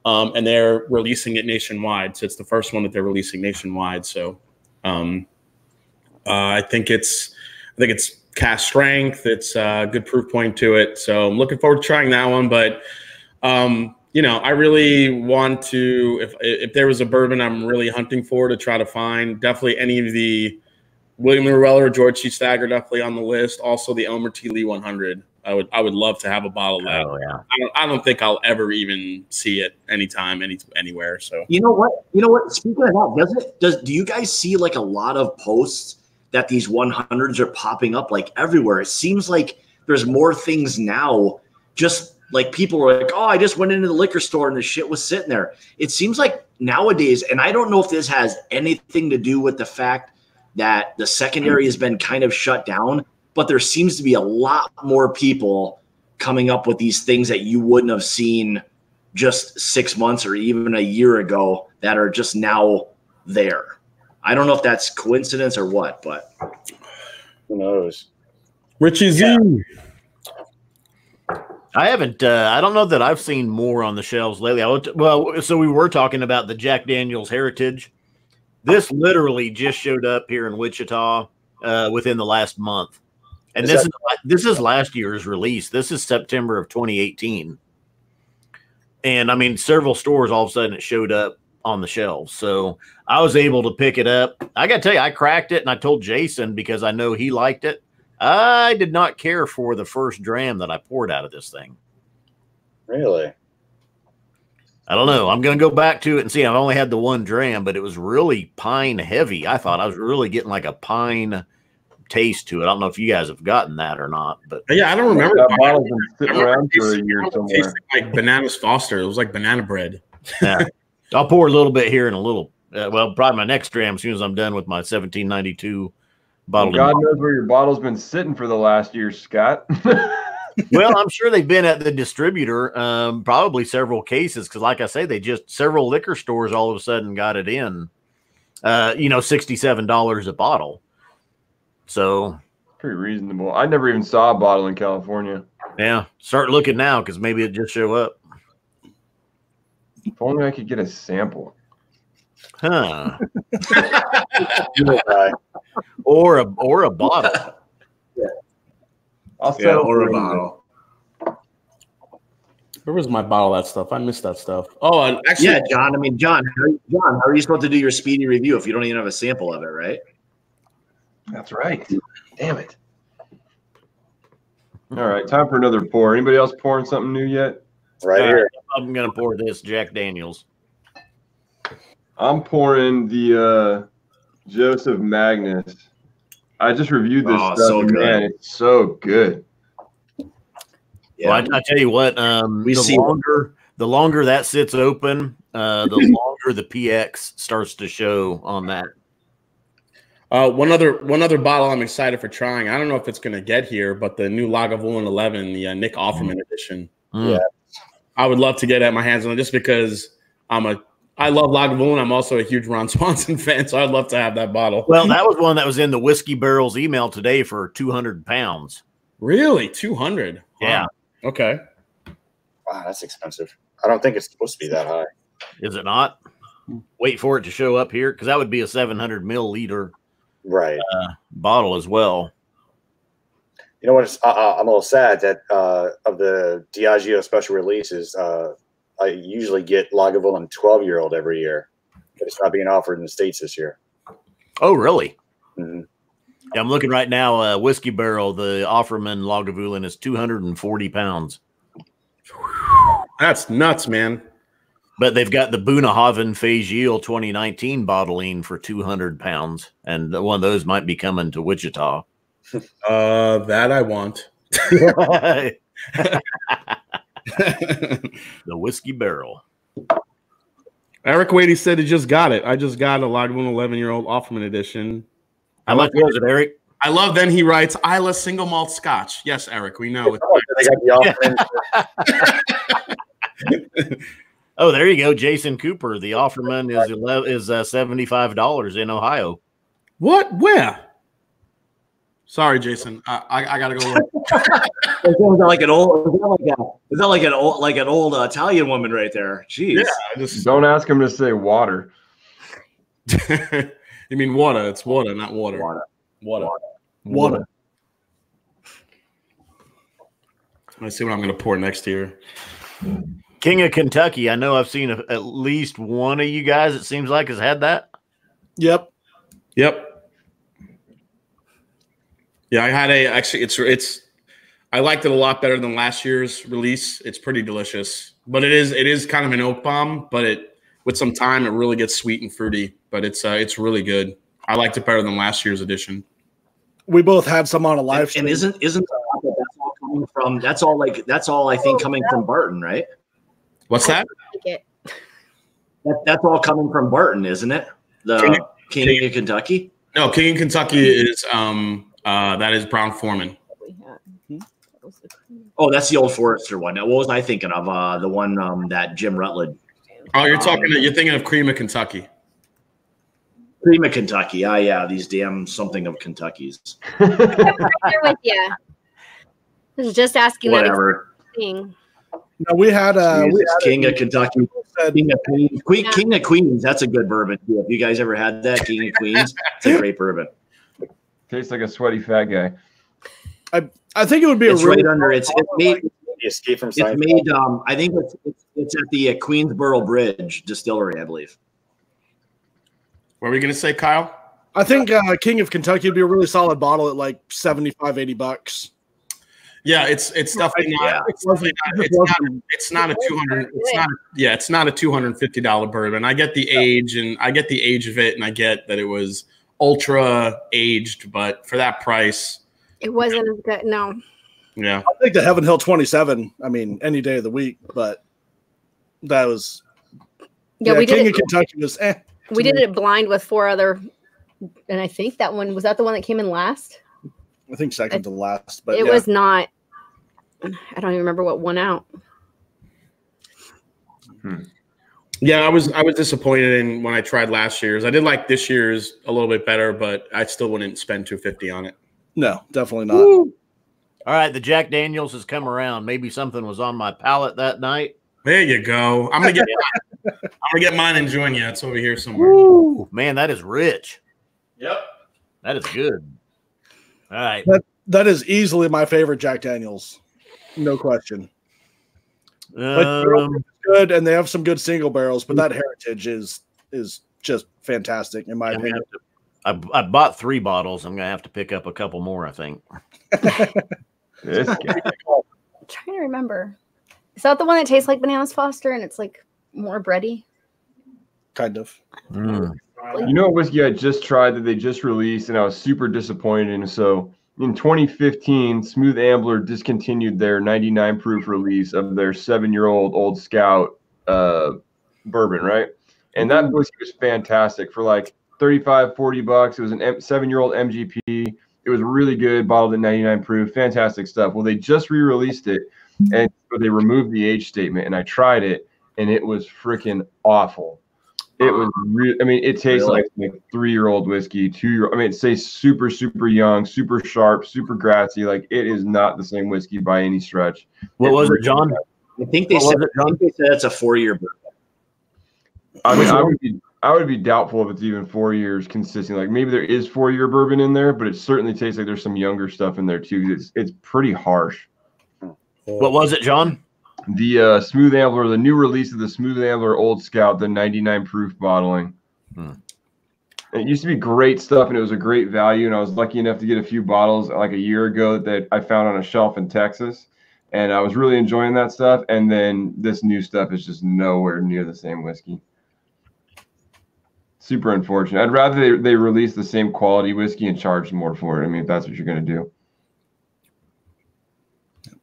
And they're releasing it nationwide. So it's the first one that they're releasing nationwide. So. I think it's cast strength. It's a good proof point to it. So I'm looking forward to trying that one. But I really want to. If there was a bourbon I'm really hunting for to try to find, definitely any of the William Weller or George C. Stagger definitely on the list. Also the Elmer T. Lee 100. I would love to have a bottle of that. Oh yeah. I don't think I'll ever even see it anytime, anywhere. So you know what? Speaking of that, do you guys see like a lot of posts that these 100s are popping up like everywhere? It seems like there's more things now. Just like people are like, oh, I just went into the liquor store and the shit was sitting there. It seems like nowadays, and I don't know if this has anything to do with the fact that the secondary has been kind of shut down, but there seems to be a lot more people coming up with these things that you wouldn't have seen just 6 months or even a year ago that are just now there. I don't know if that's coincidence or what, but who knows? Richie Z. I haven't. I don't know that I've seen more on the shelves lately. So we were talking about the Jack Daniel's Heritage. This literally just showed up here in Wichita within the last month. And this is last year's release. This is September of 2018. And I mean, several stores, all of a sudden it showed up on the shelves. So I was able to pick it up. I got to tell you, I cracked it and I told Jason because I know he liked it. I did not care for the first dram that I poured out of this thing. Really? I don't know. I'm going to go back to it and see. I've only had the one dram, but it was really pine heavy. I thought I was really getting like a pine taste to it. I don't know if you guys have gotten that or not, but yeah, I don't remember. That bottle's been sitting around for a year somewhere. It tasted like Bananas Foster. It was like banana bread. Yeah. I'll pour a little bit here in a little. Well, probably my next dram as soon as I'm done with my 1792 bottle. Well, God knows where your bottle's been sitting for the last year, Scott. Well, I'm sure they've been at the distributor, probably several cases, because like I say, several liquor stores all of a sudden got it in, $67 a bottle. So pretty reasonable. I never even saw a bottle in California. Yeah, start looking now because maybe it just show up. If only I could get a sample. Huh. or a bottle. I'll settle or a bottle. Where was my bottle of that stuff? I missed that stuff. Oh, and actually, yeah, John. I mean, John, how are you supposed to do your speedy review if you don't even have a sample of it, right? That's right. Damn it. All right, time for another pour. Anybody else pouring something new yet? Right here. I'm gonna pour this Jack Daniels. I'm pouring the Joseph Magnus. I just reviewed this stuff, so good. Man, it's so good. Yeah. Well, I tell you what, the longer that sits open, the longer the PX starts to show on that. One other bottle I'm excited for trying. I don't know if it's going to get here, but the new Lagavulin 11, the Nick Offerman edition. Mm. Yeah, I would love to get at my hands on, just because I love Lagavulin. I'm also a huge Ron Swanson fan, so I'd love to have that bottle. Well, that was one that was in the Whiskey Barrel's email today for 200 pounds. Really? 200? Yeah. Wow. Okay. Wow, that's expensive. I don't think it's supposed to be that high. Is it not? Wait for it to show up here, because that would be a 700 milliliter bottle as well. You know what? I'm a little sad that of the Diageo special releases, I usually get Lagavulin 12-year-old every year, but it's not being offered in the States this year. Oh, really? Mm-hmm. Yeah, I'm looking right now. Whiskey Barrel, the Offerman Lagavulin is 240 pounds. That's nuts, man. But they've got the Bunnahabhain Fagiel 2019 bottling for 200 pounds, and one of those might be coming to Wichita. That I want. The Whiskey Barrel. Eric Wadey said he just got it. I just got a Lagavulin 11-year-old Offerman edition. How much was it, Eric? I love. Then he writes, Isla single malt Scotch. Yes, Eric, we know. They got the Offerman. Oh, there you go, Jason Cooper. The Offerman is $75 in Ohio. What? Where? Sorry, Jason. I gotta go. Is that like an old Italian woman right there? Jeez. Yeah. Don't ask him to say water. You mean water? It's water, not water. Water. Let's see what I'm gonna pour next here. King of Kentucky. I know I've seen at least one of you guys, it seems like, has had that. Yep. Yeah, I had it's I liked it a lot better than last year's release. It's pretty delicious, but it is kind of an oak bomb, but with some time it really gets sweet and fruity, but it's really good. I liked it better than last year's edition. We both had some on a live stream. And isn't that's all coming from that's all I think coming from Barton, right? What's that? That's all coming from Barton, isn't it? The King of Kentucky? No, King of Kentucky is that is Brown Foreman. Oh, that's the Old Forester one. Now, what was I thinking of? The one that Jim Rutledge. Oh, you're thinking of Cream of Kentucky. Cream of Kentucky. Yeah, these damn something of Kentuckys. I'm right there with you. I was just asking Whatever. that thing. No, we had King of Kentucky. King of Queens. King of Queens. That's a good bourbon too. Have you guys ever had that? King of Queens. It's a great bourbon. Tastes like a sweaty fat guy. I think it would be it's really right under. It's made. The Escape from It's Seinfeld. made. I think it's at the Queensboro Bridge Distillery, I believe. What were we gonna say, Kyle? I think King of Kentucky would be a really solid bottle at like $75-$80. Yeah, it's definitely not. Yeah. It's definitely not. It's not a 200. It's not a $250 bourbon. I get the age, and I get the age of it, and I get that it was ultra aged, but for that price, It wasn't as good. No. yeah. I'll take the Heaven Hill 27. I mean, any day of the week, but that was Yeah, we King did of Kentucky was We did it blind with 4 other, and I think that one was that the one that came in last. I think second to last, but It was not. I don't even remember what won out. Yeah, I was disappointed in when I tried last year's. I did like this year's a little bit better, but I still wouldn't spend $250 on it. No, definitely not. Woo. All right, the Jack Daniels has come around. Maybe something was on my palate that night. There you go. I'm gonna get mine and join you. It's over here somewhere. Woo, man, that is rich. Yep. That is good. All right. That is easily my favorite Jack Daniels, no question. But good, and they have some good single barrels. But that Heritage is just fantastic in my opinion. I bought 3 bottles. I'm gonna have to pick up a couple more, I think. This guy. I'm trying to remember. Is that the one that tastes like bananas Foster and it's like more bready? Kind of. Mm. You know what whiskey I just tried that they just released, and I was super disappointed in? So in 2015, Smooth Ambler discontinued their 99 proof release of their 7-year-old Old Scout bourbon, right? And that whiskey was fantastic for like $35-$40. It was an 7-year-old MGP. It was really good, bottled at 99 proof, fantastic stuff. Well, they just re-released it, and so they removed the age statement, and I tried it, and it was freaking awful. It was real. I mean, it tastes like 3-year-old whiskey, 2-year. I mean, it tastes super, super young, super sharp, super grassy. Like, it is not the same whiskey by any stretch. What was it, John? I think they said it's a 4-year bourbon. I mean, I would be doubtful if it's even 4 years consistent. Like, maybe there is 4-year bourbon in there, but it certainly tastes like there's some younger stuff in there too. It's pretty harsh. What was it, John? The Smooth Ambler, the new release of the Smooth Ambler Old Scout, the 99 proof bottling. It used to be great stuff, and it was a great value. And I was lucky enough to get a few bottles like a year ago that I found on a shelf in Texas, and I was really enjoying that stuff. And then this new stuff is just nowhere near the same whiskey. Super unfortunate. I'd rather they release the same quality whiskey and charge more for it. I mean, if that's what you're going to do.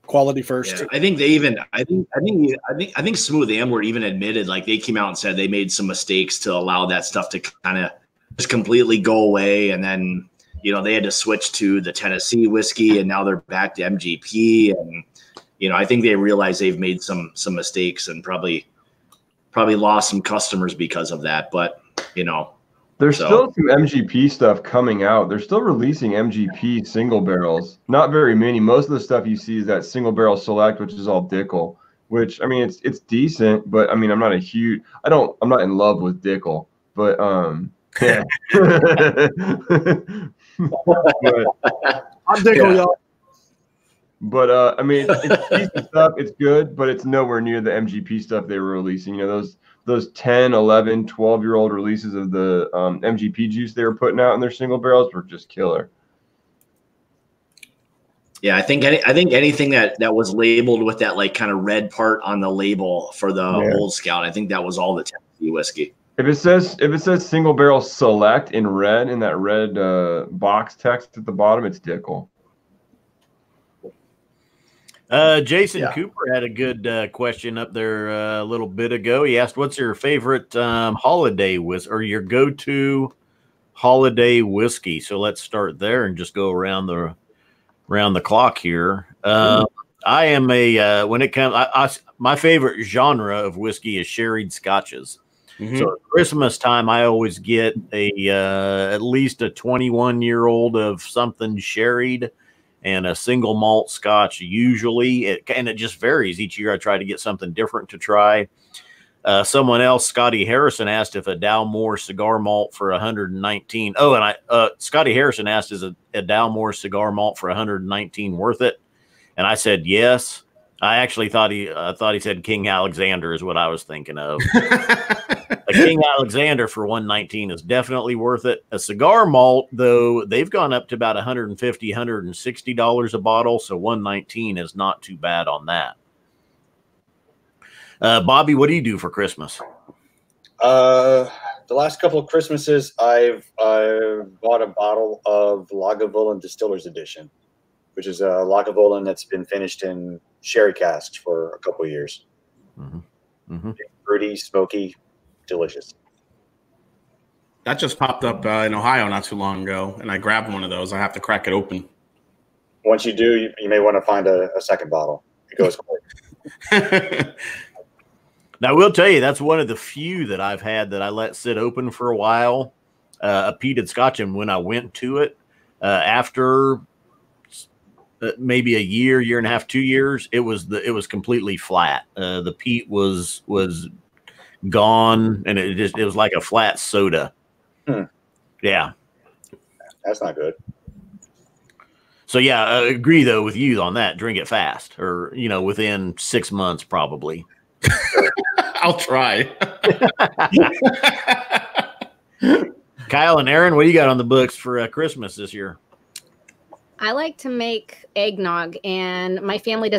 Quality first. Yeah, I think they even. I think Smooth Ambler even admitted, like, they came out and said they made some mistakes to allow that stuff to kind of just completely go away, and then they had to switch to the Tennessee whiskey, and now they're back to MGP, and I think they realize they've made some mistakes and probably lost some customers because of that, but There's still some MGP stuff coming out. They're still releasing MGP single barrels. Not very many. Most of the stuff you see is that single barrel select, which is all Dickel, which, I mean, it's decent, but I mean, I'm not in love with Dickel, but yeah. I'm Dickel, y'all. But I mean, it's decent stuff. It's good, but it's nowhere near the MGP stuff they were releasing. Those 10, 11, 12-year-old releases of the MGP juice they were putting out in their single barrels were just killer. Yeah, I think anything that was labeled with that, like, kind of red part on the label for the Old Scout, I think that was all the Tennessee whiskey. If it says single barrel select in red, in that red box text at the bottom, it's Dickel. Jason Cooper had a good question up there a little bit ago. He asked, what's your favorite holiday whiskey, or your go-to holiday whiskey? So let's start there and just go around the clock here. I am when it comes, my favorite genre of whiskey is sherried scotches. Mm-hmm. So at Christmas time, I always get at least a 21-year-old of something sherried, and a single malt Scotch usually, and it just varies each year. I try to get something different to try. Someone else, Scotty Harrison, asked if a Dalmore cigar malt for 119. Oh, and Scotty Harrison asked, is a Dalmore cigar malt for 119 worth it? And I said yes. I actually thought he said King Alexander is what I was thinking of. A King Alexander for 119 is definitely worth it. A cigar malt, though, they've gone up to about $150, $160 a bottle, so 119 is not too bad on that. Bobby, what do you do for Christmas? The last couple of Christmases, I've bought a bottle of Lagavulin Distillers Edition, which is a Lagavulin that's been finished in sherry casks for a couple of years. Mm-hmm. Mm-hmm. Fruity, smoky, delicious. That just popped up in Ohio not too long ago, and I grabbed one of those. I have to crack it open. Once you do, you may want to find a second bottle. It goes quick. Now, I will tell you, that's one of the few that I've had that I let sit open for a while, a peated Scotch, and when I went to it, after maybe a year and a half, 2 years, it was completely flat. The peat was gone, and it was like a flat soda. Yeah, that's not good. So yeah, I agree though with you on that. Drink it fast, or within 6 months probably. I'll try. Kyle and Aaron, what do you got on the books for Christmas this year? I like to make eggnog, and my family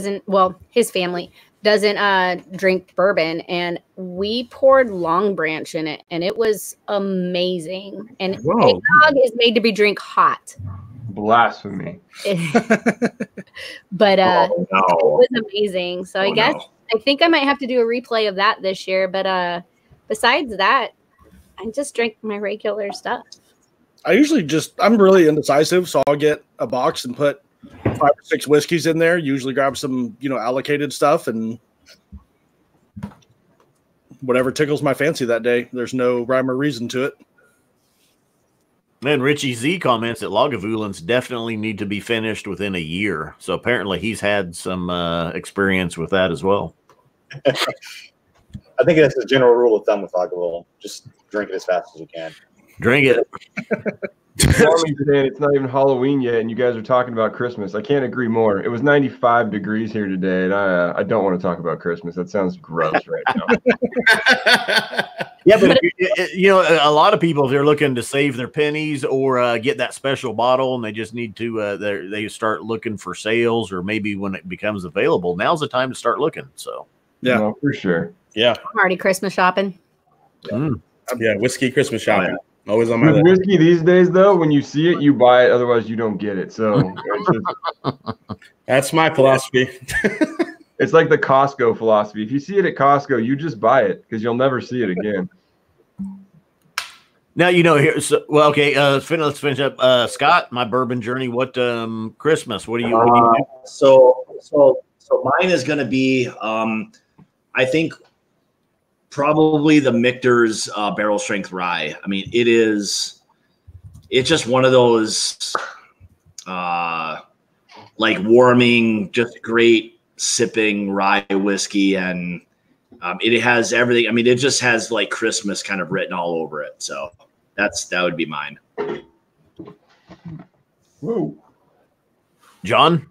his family doesn't drink bourbon, and we poured Long Branch in it, and it was amazing. And eggnog is made to be drink hot. Blasphemy. But it was amazing. So I think I might have to do a replay of that this year. But besides that, I just drink my regular stuff. I'm really indecisive, so I'll get a box and put 5 or 6 whiskeys in there. Usually grab some, allocated stuff and whatever tickles my fancy that day. There's no rhyme or reason to it. Then Richie Z comments that Lagavulins definitely need to be finished within a year. So apparently he's had some experience with that as well. I think that's the general rule of thumb with Lagavulin. Just drink it as fast as you can. Drink it. It's not even Halloween yet, and you guys are talking about Christmas. I can't agree more. It was 95 degrees here today, and I don't want to talk about Christmas. That sounds gross right now. Yeah, but a lot of people, if they're looking to save their pennies or get that special bottle, and they just need to, they start looking for sales, or maybe when it becomes available, now's the time to start looking. So, yeah, no, for sure. Yeah, I'm already Christmas shopping. Yeah, whiskey Christmas shopping. Always on my list. Whiskey these days, though, when you see it, you buy it. Otherwise, you don't get it. So that's my philosophy. It's like the Costco philosophy. If you see it at Costco, you just buy it because you'll never see it again. Now, here. So, well, okay. Let's finish up. Scott, my bourbon journey. What Christmas? What do you do? So mine is going to be, I think, probably the Michter's barrel strength rye. I mean, it's just one of those like warming, just great sipping rye whiskey, and it has everything. I mean, it just has like Christmas kind of written all over it. So that would be mine. Whoa, John.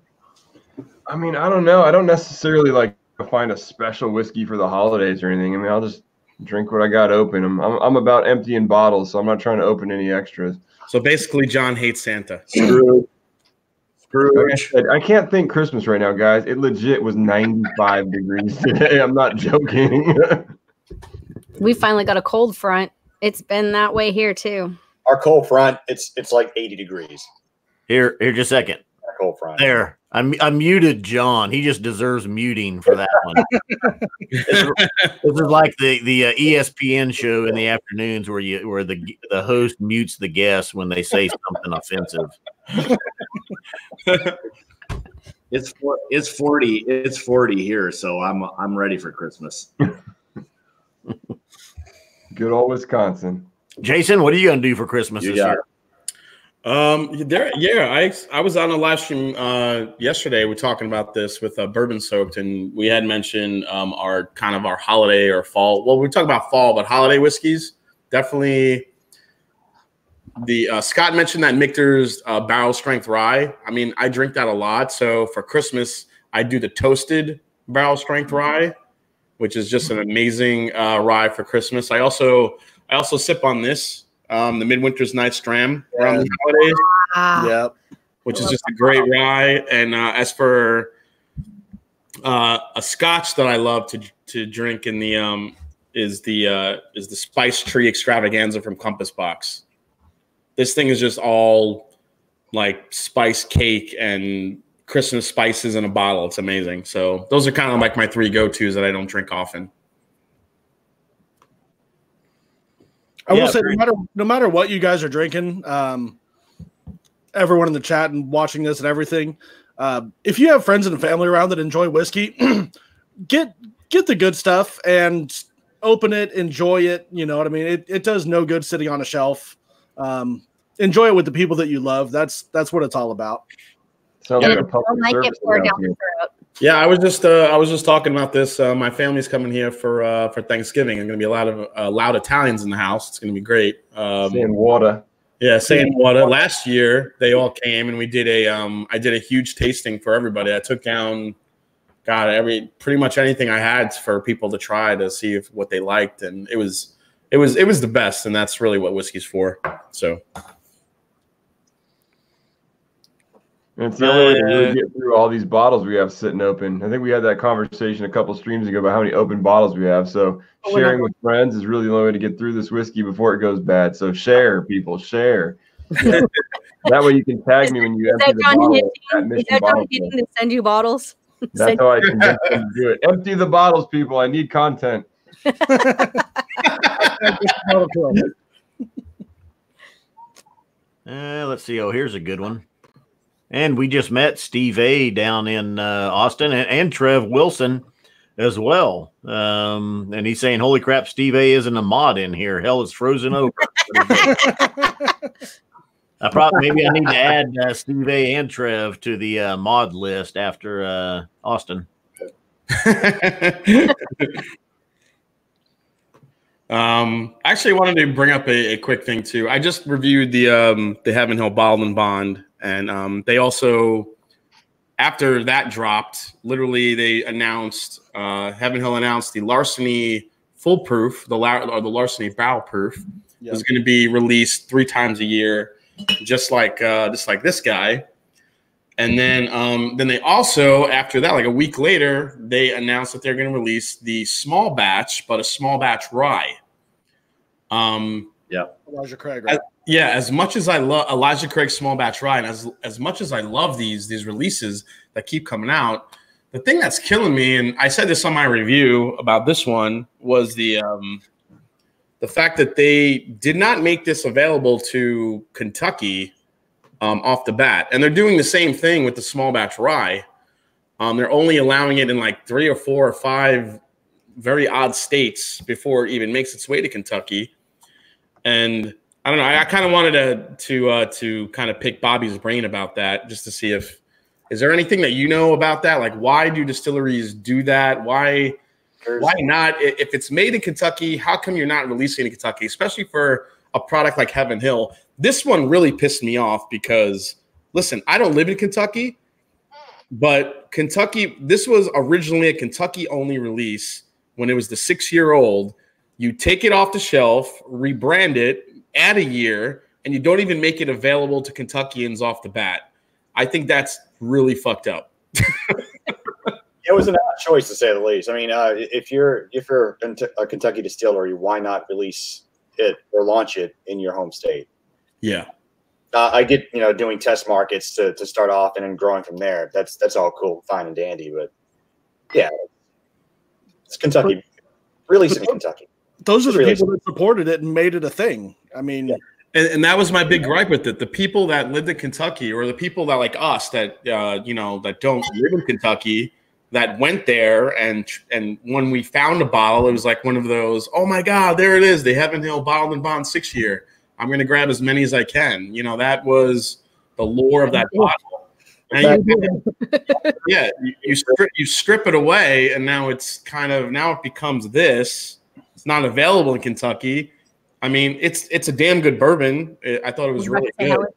I mean, I don't know. I don't necessarily like find a special whiskey for the holidays or anything. I mean, I'll just drink what I got open. I'm about emptying bottles, so I'm not trying to open any extras. So basically, John hates Santa. Screw. Like I said, I can't think Christmas right now, guys. It legit was 95 degrees today. I'm not joking. We finally got a cold front. It's been that way here too. Our cold front, it's like 80 degrees. Here, just a second. Our cold front. There. I muted John. He just deserves muting for that one. This is like the ESPN show in the afternoons where the host mutes the guests when they say something offensive. It's 40. It's 40 here, so I'm ready for Christmas. Good old Wisconsin. Jason, what are you going to do for Christmas this year? I was on a live stream yesterday. We're talking about this with Bourbon Soaked, and we had mentioned our holiday or fall. Well, we're talking about fall, but holiday whiskeys definitely. The Scott mentioned that Michter's barrel strength rye. I mean, I drink that a lot. So for Christmas, I do the toasted barrel strength rye, which is just an amazing rye for Christmas. I also sip on this. The Midwinter's Night Dram around the holidays. Yep. Which is just a great rye. And as for a Scotch that I love to drink in the is the Spice Tree Extravaganza from Compass Box. This thing is just all like spice cake and Christmas spices in a bottle. It's amazing. So those are kind of like my 3 go-tos that I don't drink often. I will say, no matter what you guys are drinking, everyone in the chat and watching this and everything, if you have friends and family around that enjoy whiskey, get the good stuff and open it, enjoy it. You know what I mean? It does no good sitting on a shelf. Enjoy it with the people that you love. That's what it's all about. Sounds like a public service announcement. Yeah, I was just talking about this. My family's coming here for Thanksgiving. I'm going to be a lot of loud Italians in the house. It's going to be great. Saying water. Yeah, saying water. Last year they all came and we did I did a huge tasting for everybody. I took down pretty much anything I had for people to try to see what they liked, and it was the best, and that's really what whiskey's for. So. And it's the only way to really get through all these bottles we have sitting open. I think we had that conversation a couple streams ago about how many open bottles we have. So sharing with friends is really the only way to get through this whiskey before it goes bad. So share, people, share. That way you can tag me when you empty the bottle. Is that John getting to send you bottles? That's how I convince them to do it. Empty the bottles, people. I need content. Let's see. Oh, here's a good one. And we just met Steve A down in Austin, and Trev Wilson as well. And he's saying, holy crap, Steve A isn't a mod in here. Hell is frozen over. Maybe I need to add Steve A and Trev to the mod list after Austin. Actually, I wanted to bring up a quick thing too. I just reviewed the Heaven Hill Bottled and Bond, and they also, after that dropped, literally they announced Heaven Hill announced the Larceny Full Proof, the Larceny Barrel Proof was going to be released 3 times a year, just like this guy. And then they also, after that, like a week later, they announced that they're going to release the small batch, but a small batch rye. Elijah Craig, right? As much as I love Elijah Craig small batch rye, and as much as I love these releases that keep coming out, the thing that's killing me, and I said this on my review about this one, was the fact that they did not make this available to Kentucky off the bat. And they're doing the same thing with the small batch rye. They're only allowing it in like 3 or 4 or 5 very odd states before it even makes its way to Kentucky. And I don't know, I kind of wanted to kind of pick Bobby's brain about that, just to see is there anything that you know about that? Like, why do distilleries do that? Why not? If it's made in Kentucky, how come you're not releasing it in Kentucky, especially for a product like Heaven Hill? This one really pissed me off because, listen, I don't live in Kentucky, but Kentucky, this was originally a Kentucky-only release when it was the 6-year-old. You take it off the shelf, rebrand it, add a year, and you don't even make it available to Kentuckians off the bat. I think that's really fucked up. It was an odd choice, to say the least. I mean, if you're a Kentucky distillery, why not release it or launch it in your home state? Yeah. I get, doing test markets to start off and then growing from there. That's all cool, fine and dandy. But yeah, it's Kentucky. Release it in Kentucky. Those are the people that supported it and made it a thing. I mean, and that was my big gripe with it. The people that lived in Kentucky, or the people that like us that that don't live in Kentucky, that went there, and when we found a bottle, it was like one of those, oh my God, there it is, the Heaven Hill Bottled and Bond 6-year. I'm going to grab as many as I can. That was the lore of that bottle. And you strip it away, and now it becomes this. It's not available in Kentucky. I mean, it's a damn good bourbon. I thought it was really good. How is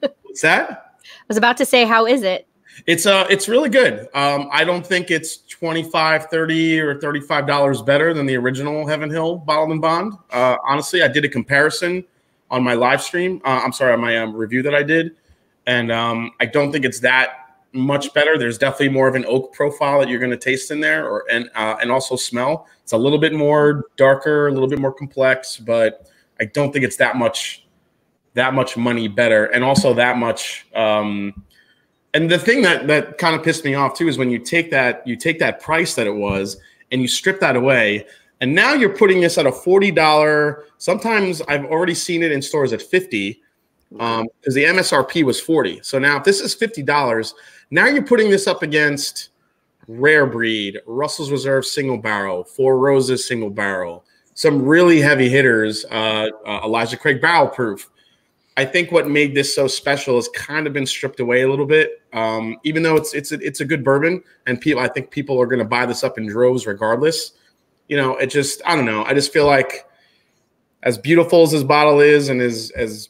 it? What's that? I was about to say, how is it? It's really good. I don't think it's $25, $30, or $35 better than the original Heaven Hill Bottled and Bond. Honestly, I did a comparison on my live stream. On my review that I did, and I don't think it's that much better. There's definitely more of an oak profile that you're going to taste in there, and also smell. It's a little bit more darker, a little bit more complex, but I don't think it's that much money better, and also that much. And the thing that kind of pissed me off too is when you take that price that it was and you strip that away, and now you're putting this at a $40. Sometimes I've already seen it in stores at $50, because the MSRP was $40. So now if this is $50, now you're putting this up against Rare Breed, Russell's Reserve single barrel, Four Roses single barrel, some really heavy hitters, Elijah Craig barrel proof. I think what made this so special has kind of been stripped away a little bit. Even though it's a good bourbon, and I think people are going to buy this up in droves regardless. I don't know. I just feel like, as beautiful as this bottle is, and as it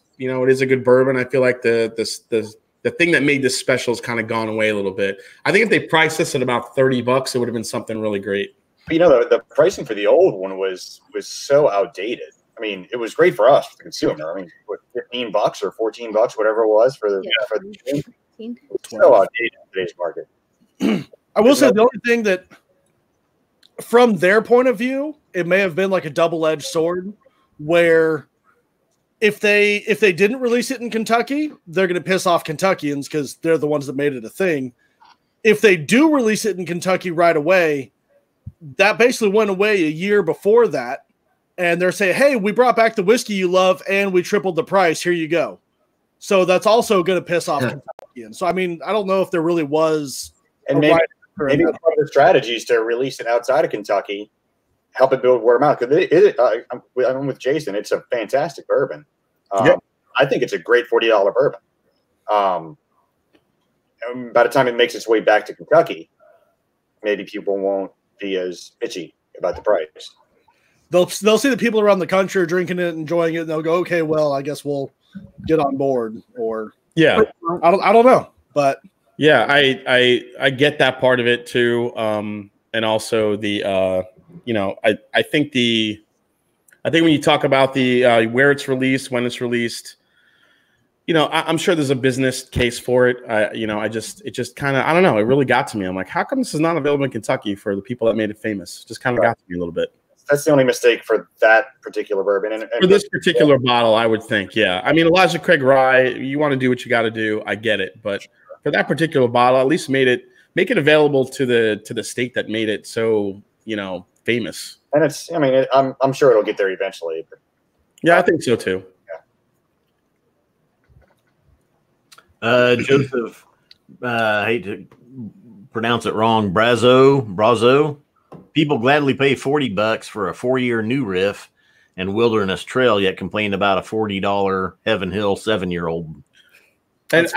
is a good bourbon, I feel like the thing that made this special has kind of gone away a little bit. I think if they priced this at about $30, it would have been something really great. The pricing for the old one was so outdated. I mean, it was great for us, for the consumer. I mean, what, $15 or $14, whatever it was for the so outdated in today's market. I will say the only thing that, from their point of view, it may have been like a double-edged sword, where if they didn't release it in Kentucky, they're going to piss off Kentuckians because they're the ones that made it a thing. If they do release it in Kentucky right away, that basically went away a year before that. And they're saying, hey, we brought back the whiskey you love and we tripled the price. Here you go. So that's also going to piss off Kentucky. Kentuckian. So I mean, I don't know if there really was. And maybe part of the strategy is to release it outside of Kentucky, help it build word of mouth. Because I'm with Jason. It's a fantastic bourbon. I think it's a great $40 bourbon. By the time it makes its way back to Kentucky, maybe people won't be as itchy about the price. They'll see the people around the country are drinking it, enjoying it, and they'll go, okay, well, I guess we'll get on board. Or yeah, I don't know, but yeah, I get that part of it too, and also the I think when you talk about the where it's released, when it's released, I'm sure there's a business case for it. It just kind of, I don't know. It really got to me. I'm like, how come this is not available in Kentucky for the people that made it famous? Just kind of got to me a little bit. That's the only mistake for that particular bourbon. And for this particular bottle, I would think, yeah. I mean, Elijah Craig Rye, you want to do what you got to do. I get it. But for that particular bottle, at least make it available to the state that made it so, famous. And I'm sure it'll get there eventually. But, yeah, I think so too. Joseph, I hate to pronounce it wrong, Brazo. People gladly pay $40 for a 4-year new riff and Wilderness Trail, yet complain about a $40 Heaven Hill 7-year-old. And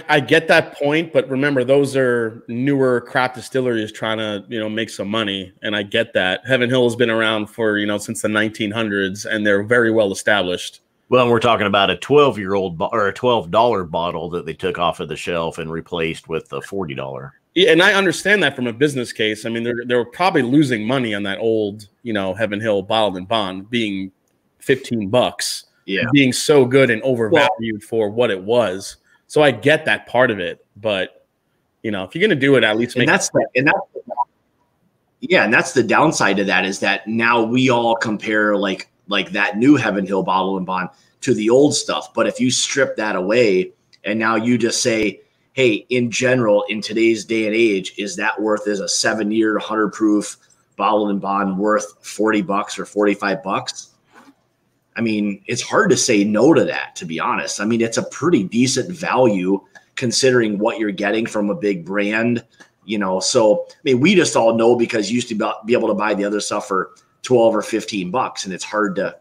I get that point, but remember, those are newer craft distilleries trying to make some money, and I get that. Heaven Hill has been around for since the 1900s, and they're very well established. Well, we're talking about a 12-year-old or a $12 bottle that they took off of the shelf and replaced with a $40. Yeah, and I understand that from a business case. I mean, they were probably losing money on that old, Heaven Hill bottled and bond being $15, being so good and overvalued for what it was. So I get that part of it, but if you're going to do it, at least make. And that's the downside of that is that now we all compare like that new Heaven Hill bottle and bond to the old stuff. But if you strip that away and now you just say, hey, in general, in today's day and age, is that worth as a 7-year 100 proof bottled and bond worth $40 or $45? I mean, it's hard to say no to that, to be honest. I mean, it's a pretty decent value considering what you're getting from a big brand, So, I mean, we just all know because you used to be able to buy the other stuff for $12 or $15, and it's hard to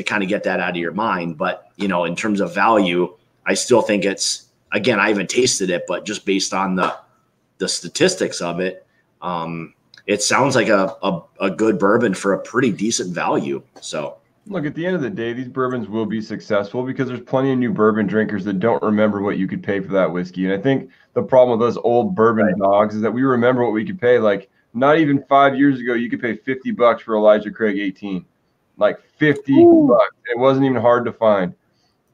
kind of get that out of your mind. But, in terms of value, I still think it's, again, I haven't tasted it, but just based on the statistics of it, it sounds like a good bourbon for a pretty decent value. So look, at the end of the day, these bourbons will be successful because there's plenty of new bourbon drinkers that don't remember what you could pay for that whiskey. And I think the problem with those old bourbon dogs is that we remember what we could pay. Like, not even 5 years ago, you could pay $50 for Elijah Craig 18, like $50. It wasn't even hard to find.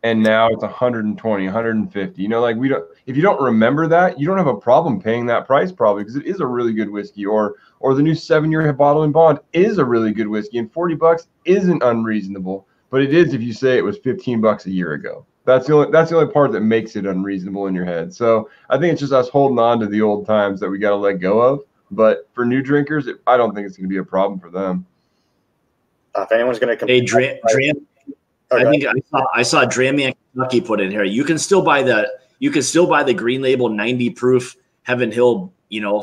And now it's 120, 150. If you don't remember that, you don't have a problem paying that price probably because it is a really good whiskey. Or the new 7-year bottle and bond is a really good whiskey, and $40 isn't unreasonable, but it is if you say it was $15 a year ago. That's the only part that makes it unreasonable in your head. So I think it's just us holding on to the old times that we got to let go of. But for new drinkers, I don't think it's going to be a problem for them. If anyone's going to compete, I saw Dramman Kentucky put in here. You can still buy the Green Label 90 proof Heaven Hill,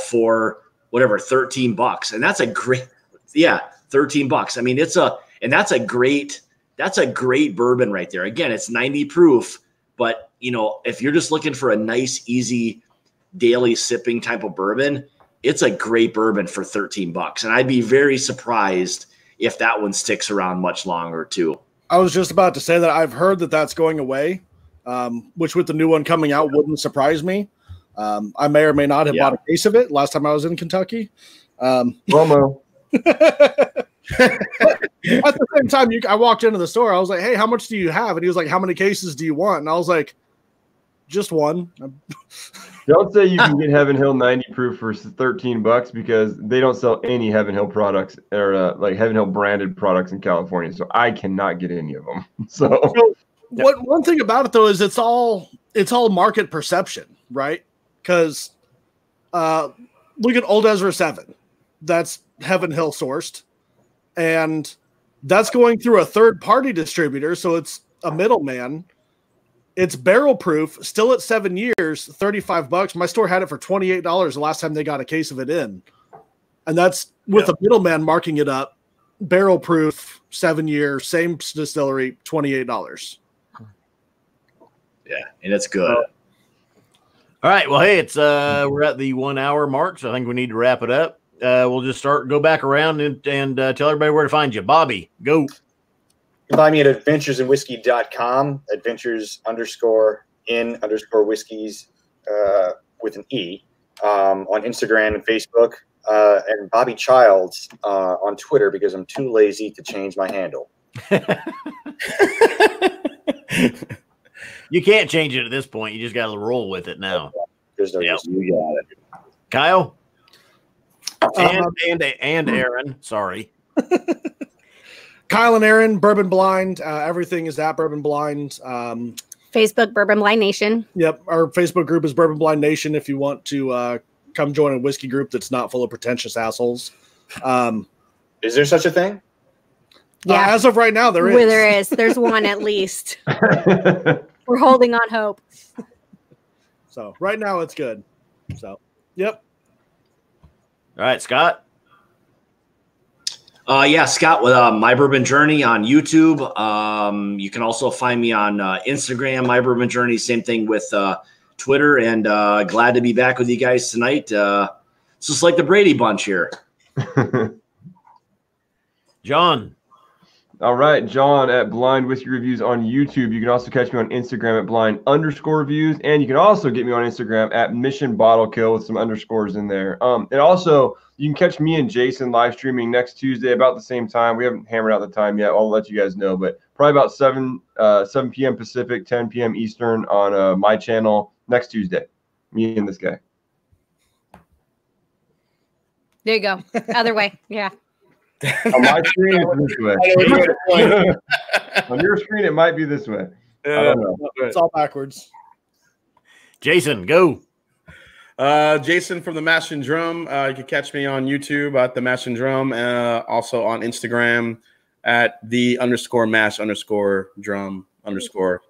for whatever $13, and that's a great, $13. I mean, that's a great bourbon right there. Again, it's 90 proof, but if you're just looking for a nice, easy daily sipping type of bourbon, it's a great bourbon for $13. And I'd be very surprised if that one sticks around much longer too. I was just about to say that I've heard that that's going away, which with the new one coming out wouldn't surprise me. I may or may not have bought a case of it last time I was in Kentucky. Promo. At the same time, I walked into the store. I was like, hey, how much do you have? And he was like, how many cases do you want? And I was like, just one. Don't say you can get Heaven Hill 90 proof for $13 because they don't sell any Heaven Hill products or like Heaven Hill branded products in California. So I cannot get any of them. So one thing about it though is it's all market perception, right? Because look at Old Ezra 7. That's Heaven Hill sourced. And that's going through a third party distributor. So it's a middleman. It's barrel proof, still at 7 years, $35. My store had it for $28 the last time they got a case of it in. And that's with a middleman marking it up. Barrel proof, 7 year, same distillery, $28. Yeah, and it's good. All right. Well, hey, it's we're at the 1 hour mark, so I think we need to wrap it up. We'll just go back around and tell everybody where to find you. Bobby, go. You can find me at adventuresinwhiskey.com, adventures_in_whiskeys with an E, on Instagram and Facebook, and Bobby Childs on Twitter because I'm too lazy to change my handle. You can't change it at this point. You just got to roll with it now. There's no Yep. you got it. Kyle and Aaron. Sorry. Kyle and Aaron, Bourbon Blind. Everything is at Bourbon Blind. Facebook, Bourbon Blind Nation. Yep. Our Facebook group is Bourbon Blind Nation if you want to come join a whiskey group that's not full of pretentious assholes. Is there such a thing? Yeah. As of right now, there is. Where there is. There's one at least. We're holding on hope. So right now it's good. So, yep. All right, Scott. Yeah, Scott with My Bourbon Journey on YouTube. You can also find me on Instagram, My Bourbon Journey. Same thing with Twitter. And glad to be back with you guys tonight. It's just like the Brady Bunch here. John. All right, John at Blind Whiskey Reviews on YouTube. You can also catch me on Instagram at blind_reviews, and you can also get me on Instagram at Mission Bottle Kill with some underscores in there. And also, you can catch me and Jason live streaming next Tuesday about the same time. We haven't hammered out the time yet. I'll let you guys know, but probably about 7 p.m. Pacific, 10 p.m. Eastern on my channel next Tuesday. Me and this guy. There you go. Other way. Yeah. On my screen, it's this way. On your screen, it might be this way. I don't know. It's all backwards. Jason, go. Jason from the Mash and Drum. You can catch me on YouTube at the Mash and Drum, also on Instagram at _mash_drum_.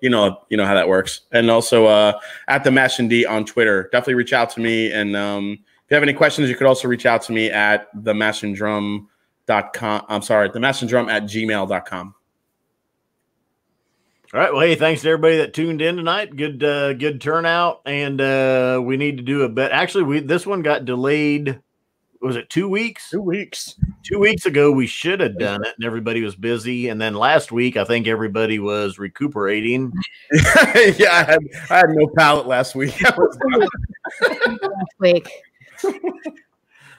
You know how that works. And also at the Mash and D on Twitter. Definitely reach out to me. And if you have any questions, you could also reach out to me at themashanddrum.com. I'm sorry, themashanddrum@gmail.com. All right. Well, hey, thanks to everybody that tuned in tonight. Good turnout. And we need to do a bet. Actually, this one got delayed. Was it 2 weeks? 2 weeks. 2 weeks ago, we should have done it, and everybody was busy. And then last week, I think everybody was recuperating. Yeah, I had no palate last week. Last week.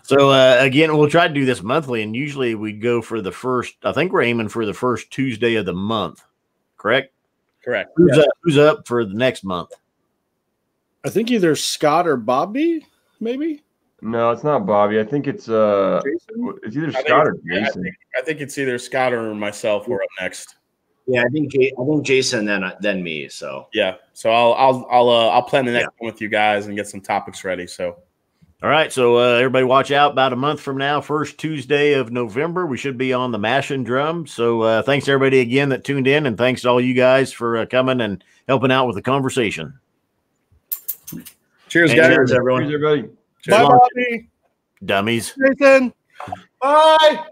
So, again, we'll try to do this monthly, and usually we'd go for the first, I think we're aiming for the first Tuesday of the month, correct? Correct. Who's up for the next month? I think either Scott or Bobby, maybe. No, it's not Bobby. I think it's it's either Scott or Jason. I think it's either Scott or myself who are up next. Yeah, I think Jason then me. So Yeah. So I'll plan the next one with you guys and get some topics ready. So. All right, so everybody watch out. About a month from now, first Tuesday of November, we should be on the Mash and Drum. So thanks to everybody again that tuned in, and thanks to all you guys for coming and helping out with the conversation. Cheers, guys. cheers, everyone. Cheers, everybody. Bye, Bobby. Dummies. Jason. Bye.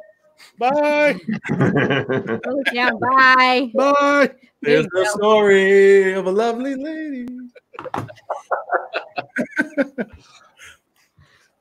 Bye. Oh, yeah. Bye. Bye. There's the story of a lovely lady.